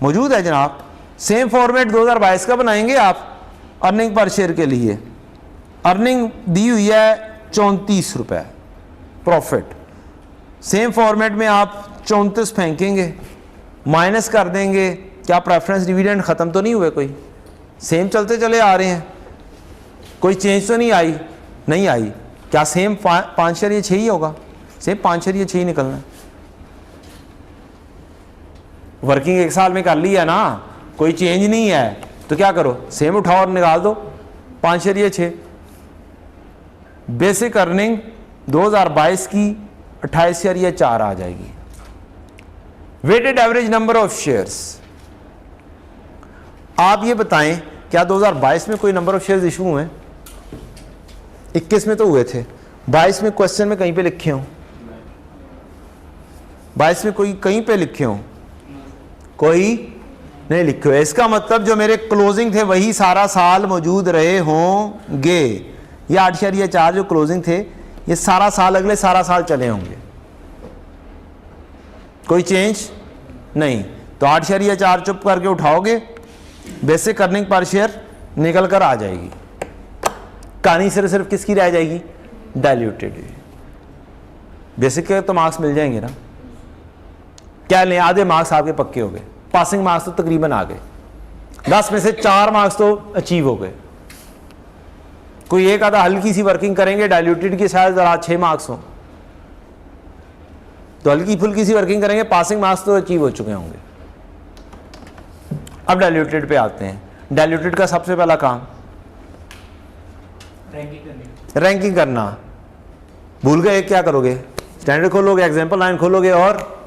मौजूद है जनाब। सेम फॉर्मेट 2022 का बनाएंगे आप अर्निंग पर शेयर के लिए। अर्निंग दी हुई है 34 रुपए प्रॉफिट। सेम फॉर्मेट में आप 34 फेंकेंगे, माइनस कर देंगे। क्या प्रेफरेंस डिविडेंड ख़त्म तो नहीं हुए? कोई सेम चलते चले आ रहे हैं, कोई चेंज तो नहीं आई? नहीं आई। क्या सेम 5 शेयर या 6 ही होगा? सेम 5 शेयर या 6 ही निकलना है। वर्किंग 1 साल में कर ली है ना, कोई चेंज नहीं है, तो क्या करो, सेम उठाओ और निकाल दो 5 शेयर या 6। बेसिक अर्निंग 2022 की 28 शेयर या 4 आ जाएगी। Weighted average number of shares, आप ये बताएं क्या 2022 में कोई नंबर ऑफ शेयर्स इशू हुए? 21 में तो हुए थे, 22 में क्वेश्चन में कहीं पे लिखे हों? 22 में कोई कहीं पे लिखे हों? कोई नहीं लिखे हो। इसका मतलब जो मेरे क्लोजिंग थे वही सारा साल मौजूद रहे होंगे। ये 8 शेयर या 4 जो क्लोजिंग थे ये सारा साल, अगले सारा साल चले होंगे, कोई चेंज नहीं। तो 8 शेयर या 4 चुप करके उठाओगे, बेसिक अर्निंग पर शेयर निकल कर आ जाएगी। कहानी सिर्फ किसकी रह जाएगी? डाइल्यूटेड। बेसिक के तो मार्क्स मिल जाएंगे ना, क्या लें, आधे मार्क्स आपके पक्के हो गए, पासिंग मार्क्स तो तकरीबन आ गए, 10 में से 4 मार्क्स तो अचीव हो गए। कोई एक आधा हल्की सी वर्किंग करेंगे डाइल्यूटेड की, शायद जरा 6 मार्क्स हो, तो हल्की फुल्की सी वर्किंग करेंगे, पासिंग मार्क्स तो अचीव हो चुके होंगे। अब डाइल्यूटेड पे आते हैं। डाइल्यूटेड का सबसे पहला काम रैंकिंग करना। भूल गए, क्या करोगे? स्टैंडर्ड खोलोगे, एग्जाम्पल लाइन खोलोगे और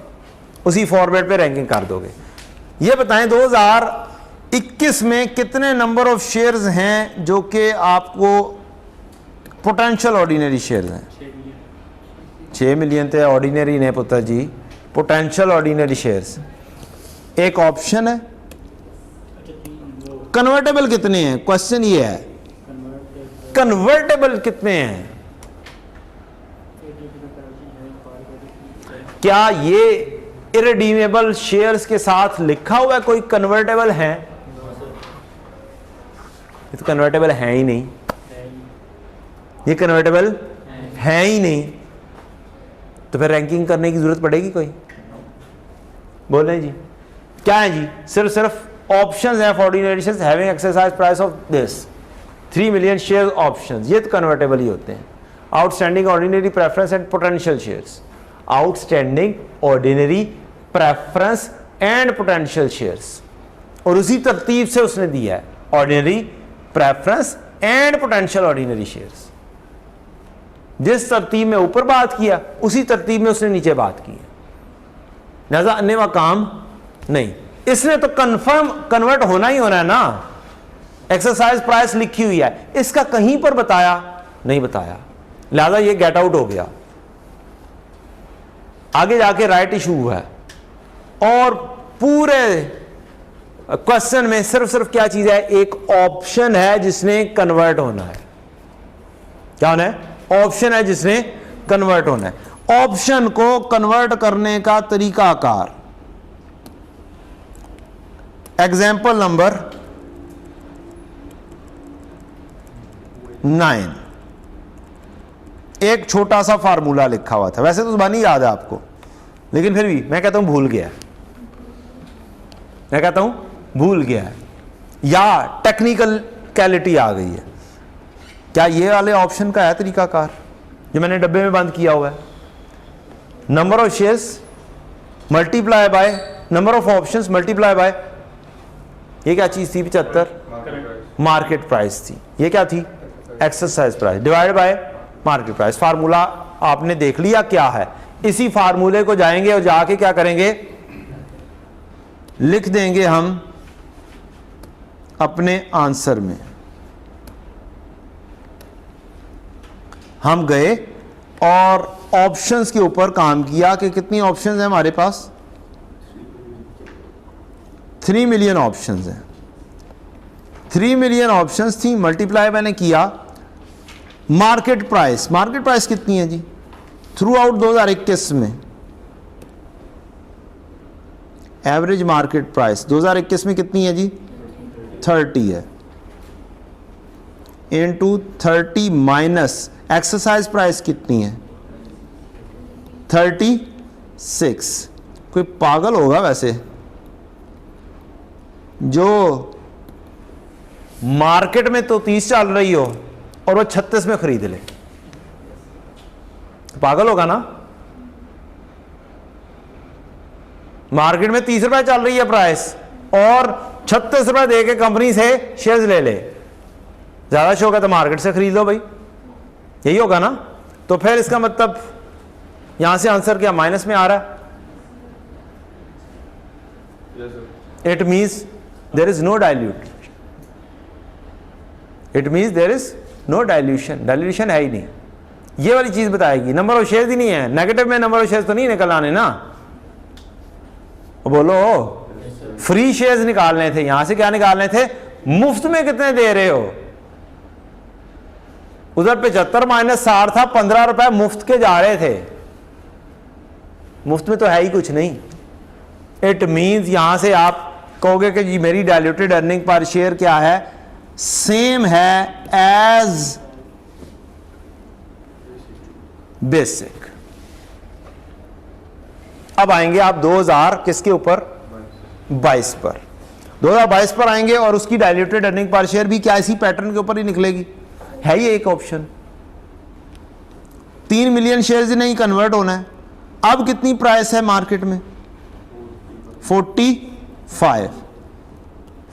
उसी फॉर्मेट पे रैंकिंग कर दोगे। ये बताएं 2021 में कितने नंबर ऑफ शेयर्स हैं जो कि आपको पोटेंशियल ऑर्डिनरी शेयर्स हैं? 6 मिलियन थे ऑर्डिनरी ने पुत्र जी, पोटेंशियल ऑर्डिनरी शेयर्स। एक ऑप्शन है। कन्वर्टेबल कितने हैं? क्वेश्चन ये है, कन्वर्टेबल कितने हैं? क्या ये इरेडीमेबल शेयर्स के साथ लिखा हुआ है कोई कन्वर्टेबल है? ये तो कन्वर्टेबल है ही नहीं, ये कन्वर्टेबल है ही नहीं, तो फिर रैंकिंग करने की जरूरत पड़ेगी कोई? बोलें जी, क्या है जी? सिर्फ ऑप्शंस हैं for ordinary shares having exercise price of this 3 million share options, ये तो कन्वर्टेबल ही होते हैं। Outstanding ordinary preference and potential shares, outstanding ordinary preference and potential shares, और उसी तरतीब से उसने दिया है ordinary preference and potential ordinary shares. जिस तरतीब में ऊपर बात किया उसी तरतीब में उसने नीचे बात की है, लिहाजा अन्य व काम नहीं। इसने तो कंफर्म कन्वर्ट होना ही होना है ना, एक्सरसाइज प्राइस लिखी हुई है, इसका कहीं पर बताया नहीं बताया, लिहाजा ये गेट आउट हो गया। आगे जाके राइट इशू हुआ है, और पूरे क्वेश्चन में सिर्फ क्या चीज है? एक ऑप्शन है जिसने कन्वर्ट होना है। क्या होना है? ऑप्शन है जिसने कन्वर्ट होना है। ऑप्शन को कन्वर्ट करने का तरीकाकार, एग्जाम्पल नंबर 9, एक छोटा सा फार्मूला लिखा हुआ था, वैसे तो जुबानी याद है आपको, लेकिन फिर भी मैं कहता हूं भूल गया, मैं कहता हूं भूल गया है, या टेक्निकल कैलिटी आ गई है। क्या ये वाले ऑप्शन का है तरीकाकार जो मैंने डब्बे में बंद किया हुआ है? Number of shares multiply by number of options multiply by, ये क्या चीज थी? 75 मार्केट प्राइस थी। ये क्या थी? Exercise price divide by market price. Formula आपने देख लिया क्या है। इसी फार्मूले को जाएंगे और जाके क्या करेंगे? लिख देंगे हम अपने आंसर में। हम गए और ऑप्शंस के ऊपर काम किया कि कितनी ऑप्शंस हैं हमारे पास? 3 मिलियन ऑप्शंस हैं। 3 मिलियन ऑप्शंस थी, मल्टीप्लाई मैंने किया मार्केट प्राइस। मार्केट प्राइस कितनी है जी थ्रू आउट 2021 में? एवरेज मार्केट प्राइस 2021 में कितनी है जी? 30 है, इनटू 30 माइनस एक्सरसाइज प्राइस कितनी है? 36। कोई पागल होगा वैसे जो मार्केट में तो 30 चल रही हो और वो 36 में खरीद ले। तो पागल होगा ना। मार्केट में 30 रुपए चल रही है प्राइस और 36 रुपए दे के कंपनी से शेयर्स ले ले, ज्यादा शौक है तो मार्केट से खरीद लो भाई, यही होगा ना। तो फिर इसका मतलब यहां से आंसर क्या माइनस में आ रहा है? It means there is no dilute, it means there is no dilution, dilution है ही नहीं। ये वाली चीज बताएगी, नंबर ऑफ शेयर्स ही नहीं है, नेगेटिव में नंबर ऑफ शेयर्स तो नहीं निकल आने ना। बोलो फ्री शेयर्स निकालने थे, यहां से क्या निकालने थे? मुफ्त में कितने दे रहे हो? उधर 75 माइनस 60 था, 15 रुपए मुफ्त के जा रहे थे, मुफ्त में तो है ही कुछ नहीं। इट मींस यहां से आप कहोगे कि जी मेरी डाइल्यूटेड अर्निंग पर शेयर क्या है? सेम है एज बेसिक। अब आएंगे आप 2000 किसके ऊपर? 22 पर। 2022 पर आएंगे और उसकी डाइल्यूटेड अर्निंग पर शेयर भी क्या इसी पैटर्न के ऊपर ही निकलेगी? है ये एक ऑप्शन। 3 मिलियन शेयर्स ही नहीं कन्वर्ट होना है। अब कितनी प्राइस है मार्केट में? 45।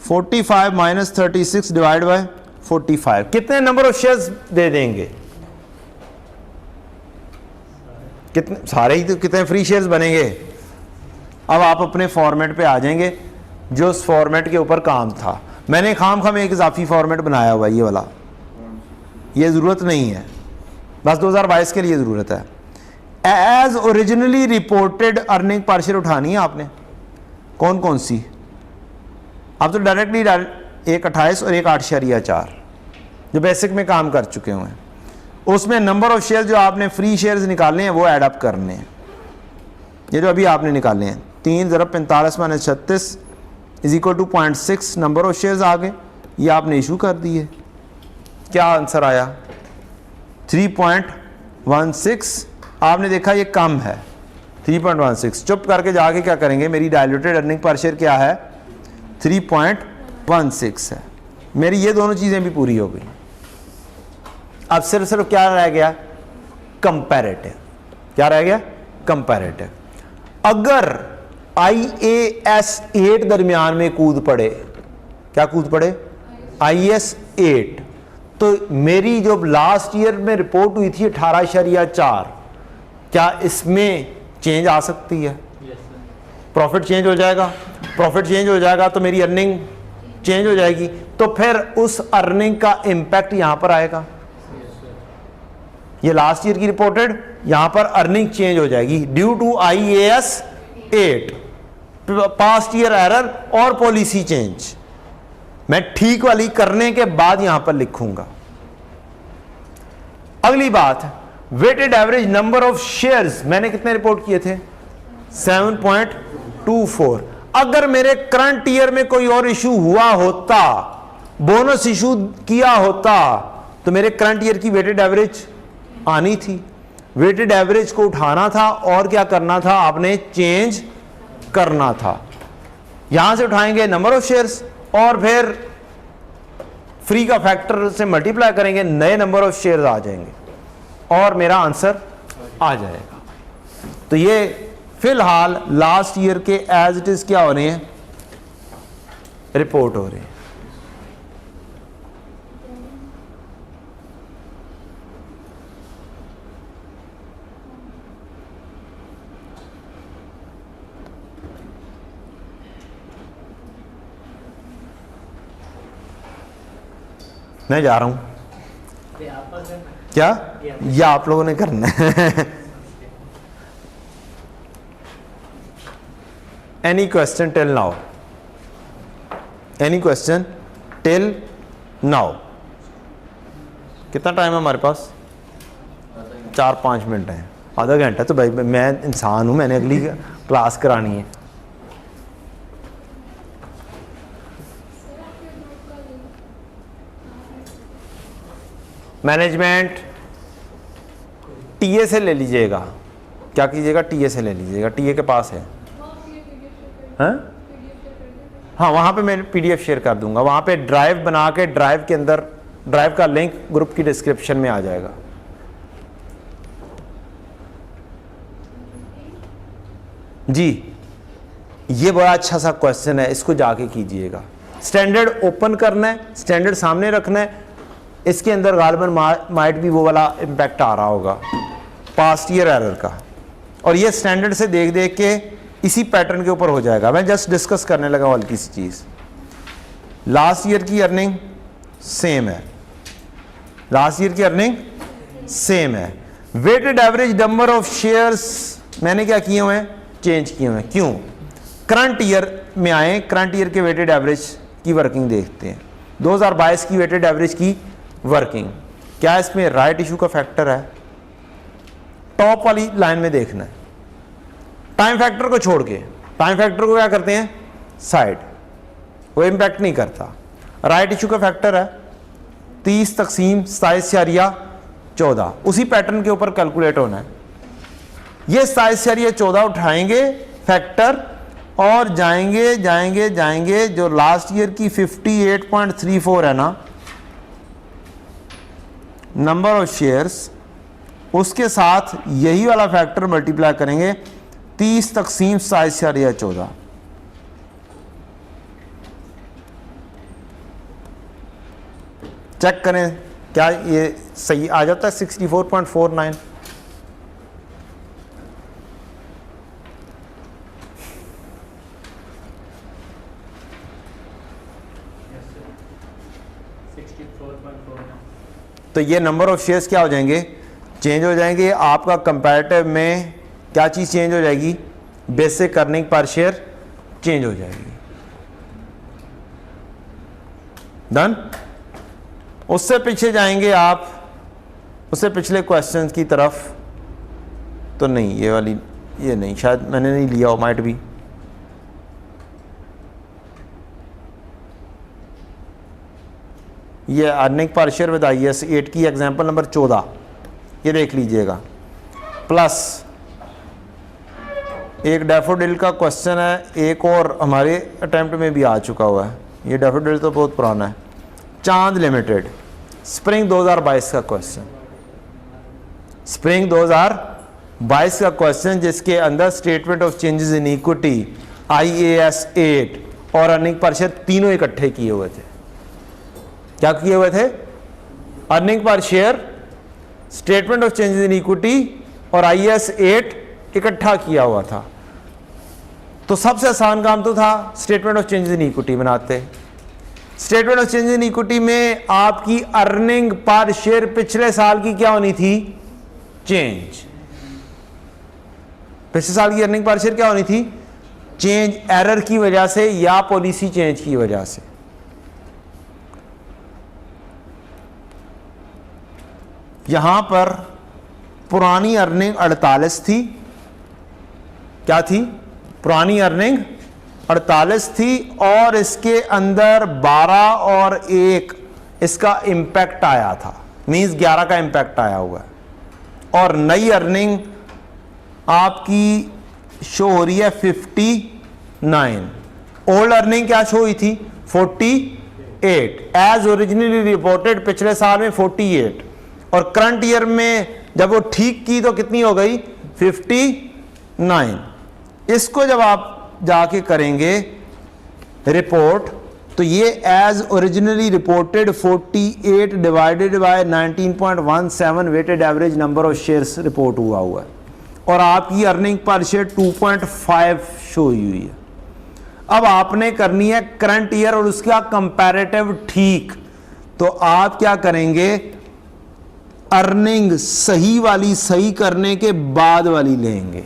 45 माइनस 36 डिवाइड बाय 45, कितने नंबर ऑफ शेयर्स दे देंगे? कितने? सारे ही तो, कितने फ्री शेयर्स बनेंगे? अब आप अपने फॉर्मेट पे आ जाएंगे जो उस फॉर्मेट के ऊपर काम था। मैंने खाम एक इजाफी फॉर्मेट बनाया हुआ है, ये वाला, ये ज़रूरत नहीं है, बस 2022 के लिए ज़रूरत है। As originally reported earning per share उठानी है आपने। कौन कौन सी? आप तो डायरेक्टली एक 28 और एक 8.4 जो बेसिक में काम कर चुके हुए हैं, उसमें नंबर ऑफ शेयर जो आपने फ्री शेयर्स निकालने हैं वो ऐड अप करने हैं। ये जो अभी आपने निकाले हैं 3 × 45 minus 36 is equal to 0.6 number of shares आ गए, ये आपने इशू कर दिए। क्या आंसर आया? 3.16। आपने देखा ये कम है 3.16। चुप करके जाके क्या करेंगे? मेरी डाइल्यूटेड अर्निंग पर शेयर क्या है? 3.16 है। मेरी ये दोनों चीज़ें भी पूरी हो गई। अब सिर्फ क्या रह गया? कंपैरेटिव। क्या रह गया? कंपैरेटिव। अगर IAS 8 दरमियान में कूद पड़े, क्या कूद पड़े? IAS 8, तो मेरी जो लास्ट ईयर में रिपोर्ट हुई थी 18.4, क्या इसमें चेंज आ सकती है? प्रॉफिट चेंज हो जाएगा, प्रॉफिट चेंज हो जाएगा तो मेरी अर्निंग चेंज हो जाएगी, तो फिर उस अर्निंग का इंपैक्ट यहां पर आएगा। ये लास्ट ईयर की रिपोर्टेड, यहां पर अर्निंग चेंज हो जाएगी due to IAS 8, past year error और पॉलिसी चेंज। मैं ठीक वाली करने के बाद यहां पर लिखूंगा। अगली बात, weighted average number of shares मैंने कितने रिपोर्ट किए थे? 7.24। अगर मेरे करंट ईयर में कोई और इशू हुआ होता, बोनस इशू किया होता, तो मेरे करंट ईयर की वेटेड एवरेज आनी थी। वेटेड एवरेज को उठाना था और क्या करना था? आपने चेंज करना था। यहां से उठाएंगे नंबर ऑफ शेयर्स और फिर फ्री का फैक्टर से मल्टीप्लाई करेंगे, नए नंबर ऑफ शेयर्स आ जाएंगे और मेरा आंसर आ जाएगा। तो ये फिलहाल लास्ट ईयर के एज इट इज क्या हो रहे हैं? रिपोर्ट हो रहे हैं। मैं जा रहा हूं। क्या? या आप लोगों ने करना है? Any question till now? Any question till now? कितना टाइम है हमारे पास? 4-5 मिनट है। आधा घंटा तो भाई मैं इंसान हूं, मैंने अगली क्लास करानी है। मैनेजमेंट टीए से ले लीजिएगा। क्या कीजिएगा? टीए से ले लीजिएगा, टीए के पास है। हाँ, वहाँ पे मैं PDF शेयर कर दूंगा। वहाँ पे ड्राइव बना के, ड्राइव के अंदर, ड्राइव का लिंक ग्रुप की डिस्क्रिप्शन में आ जाएगा। जी ये बड़ा अच्छा सा क्वेश्चन है, इसको जाके कीजिएगा। स्टैंडर्ड ओपन करना है, स्टैंडर्ड सामने रखना है, इसके अंदर गालिबन माइट भी वो वाला इम्पैक्ट आ रहा होगा पास्ट ईयर एरर का, और ये स्टैंडर्ड से देख देख के इसी पैटर्न के ऊपर हो जाएगा। मैं जस्ट डिस्कस करने लगा हल्की सी चीज़। लास्ट ईयर की अर्निंग सेम है, लास्ट ईयर की अर्निंग सेम है। Weighted average number of shares मैंने क्या किए हुए हैं, चेंज किए हुए हैं। क्यों? करंट ईयर में आए, करंट ईयर के वेटेड एवरेज की वर्किंग देखते हैं। 2022 की वेटेड एवरेज की वर्किंग, क्या इसमें राइट इशू का फैक्टर है? टॉप वाली लाइन में देखना है। टाइम फैक्टर को छोड़ के, टाइम फैक्टर को क्या करते हैं, साइड, वो इंपैक्ट नहीं करता। राइट इशू का फैक्टर है 30 तकसीम 27/14, उसी पैटर्न के ऊपर कैलकुलेट होना है। ये 27/14 उठाएंगे फैक्टर और जाएंगे जाएंगे जाएंगे, जो लास्ट ईयर की 58.34 है ना नंबर ऑफ शेयर्स, उसके साथ यही वाला फैक्टर मल्टीप्लाई करेंगे 30 तकसीम 27/14। चेक करें क्या ये सही आ जाता है 64.49। तो ये नंबर ऑफ शेयर्स क्या हो जाएंगे, चेंज हो जाएंगे। आपका कंपैरेटिव में क्या चीज़ चेंज हो जाएगी, basic earning per share change हो जाएगी। डन। उससे पीछे जाएंगे आप, उससे पिछले क्वेश्चंस की तरफ, तो नहीं ये वाली, ये नहीं, शायद मैंने नहीं लिया हो, माइट भी। ये earning per share with IAS 8 की एग्जांपल नंबर 14, ये देख लीजिएगा। प्लस एक डैफोडिल का क्वेश्चन है, एक और हमारे अटेम्प्ट में भी आ चुका हुआ है। ये डैफोडिल तो बहुत पुराना है। चांद लिमिटेड, स्प्रिंग 2022 का क्वेश्चन, स्प्रिंग 2022 का क्वेश्चन, जिसके अंदर statement of changes in equity, IAS 8 और अर्निंग पर शेयर तीनों इकट्ठे किए हुए थे। क्या किए हुए थे? Earning per share, statement of changes in equity और IAS 8 इकट्ठा किया हुआ था। तो सबसे आसान काम तो था statement of changes in equity बनाते। Statement of changes in equity में आपकी अर्निंग पर शेयर पिछले साल की क्या होनी थी, चेंज। पिछले साल की अर्निंग पर शेयर क्या होनी थी, चेंज, एरर की वजह से या पॉलिसी चेंज की वजह से। यहां पर पुरानी अर्निंग 48 थी, क्या थी, पुरानी अर्निंग 48 थी, और इसके अंदर 12 और 1 इसका इंपैक्ट आया था, मींस 11 का इंपैक्ट आया हुआ है। और नई अर्निंग आपकी शो हो रही है 59। ओल्ड अर्निंग क्या शो हुई थी, 48, एज ओरिजिनली रिपोर्टेड पिछले साल में 48, और करंट ईयर में जब वो ठीक की तो कितनी हो गई, 59। इसको जब आप जाके करेंगे रिपोर्ट, तो ये as originally reported 48 divided by 19.17 weighted average number of shares report हुआ है, और आपकी अर्निंग पर शेयर 2.5 शो हुई है। अब आपने करनी है करंट ईयर और उसका कंपैरेटिव ठीक, तो आप क्या करेंगे, अर्निंग सही वाली सही करने के बाद वाली लेंगे।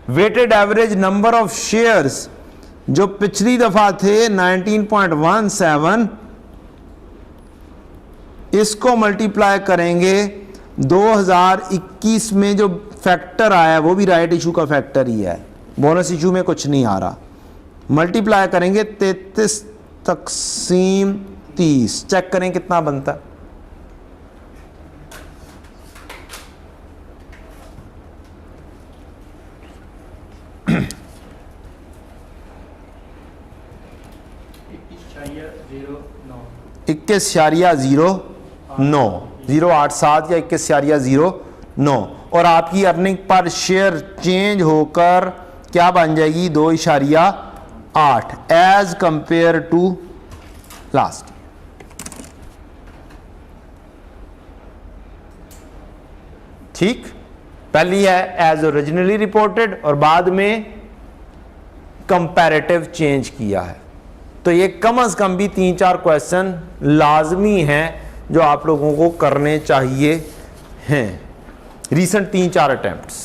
Weighted average number of shares जो पिछली दफा थे 19.17, इसको मल्टीप्लाई करेंगे 2021 में जो फैक्टर आया वो भी राइट इशू का फैक्टर ही है, बोनस इशू में कुछ नहीं आ रहा। मल्टीप्लाई करेंगे 33 तकसीम 30, चेक करें कितना बनता है। इक्कीस 0.09, 087 या 21.09, और आपकी अर्निंग पर शेयर चेंज होकर क्या बन जाएगी 2.8 एज कंपेयर टू लास्ट। ठीक, पहली है एज ओरिजिनली रिपोर्टेड और बाद में कंपैरेटिव चेंज किया है। तो ये कम से कम भी 3-4 क्वेश्चन लाजमी हैं जो आप लोगों को करने चाहिए हैं। Recent 3-4 attempts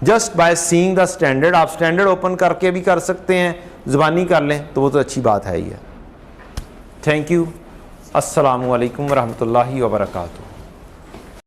just by seeing the standard. आप स्टैंडर्ड ओपन करके भी कर सकते हैं, ज़ुबानी कर लें तो वो तो अच्छी बात है ही है। Thank you. अस्सलामु अलैकुम वरहमतुल्लाहि वबरकातुहू।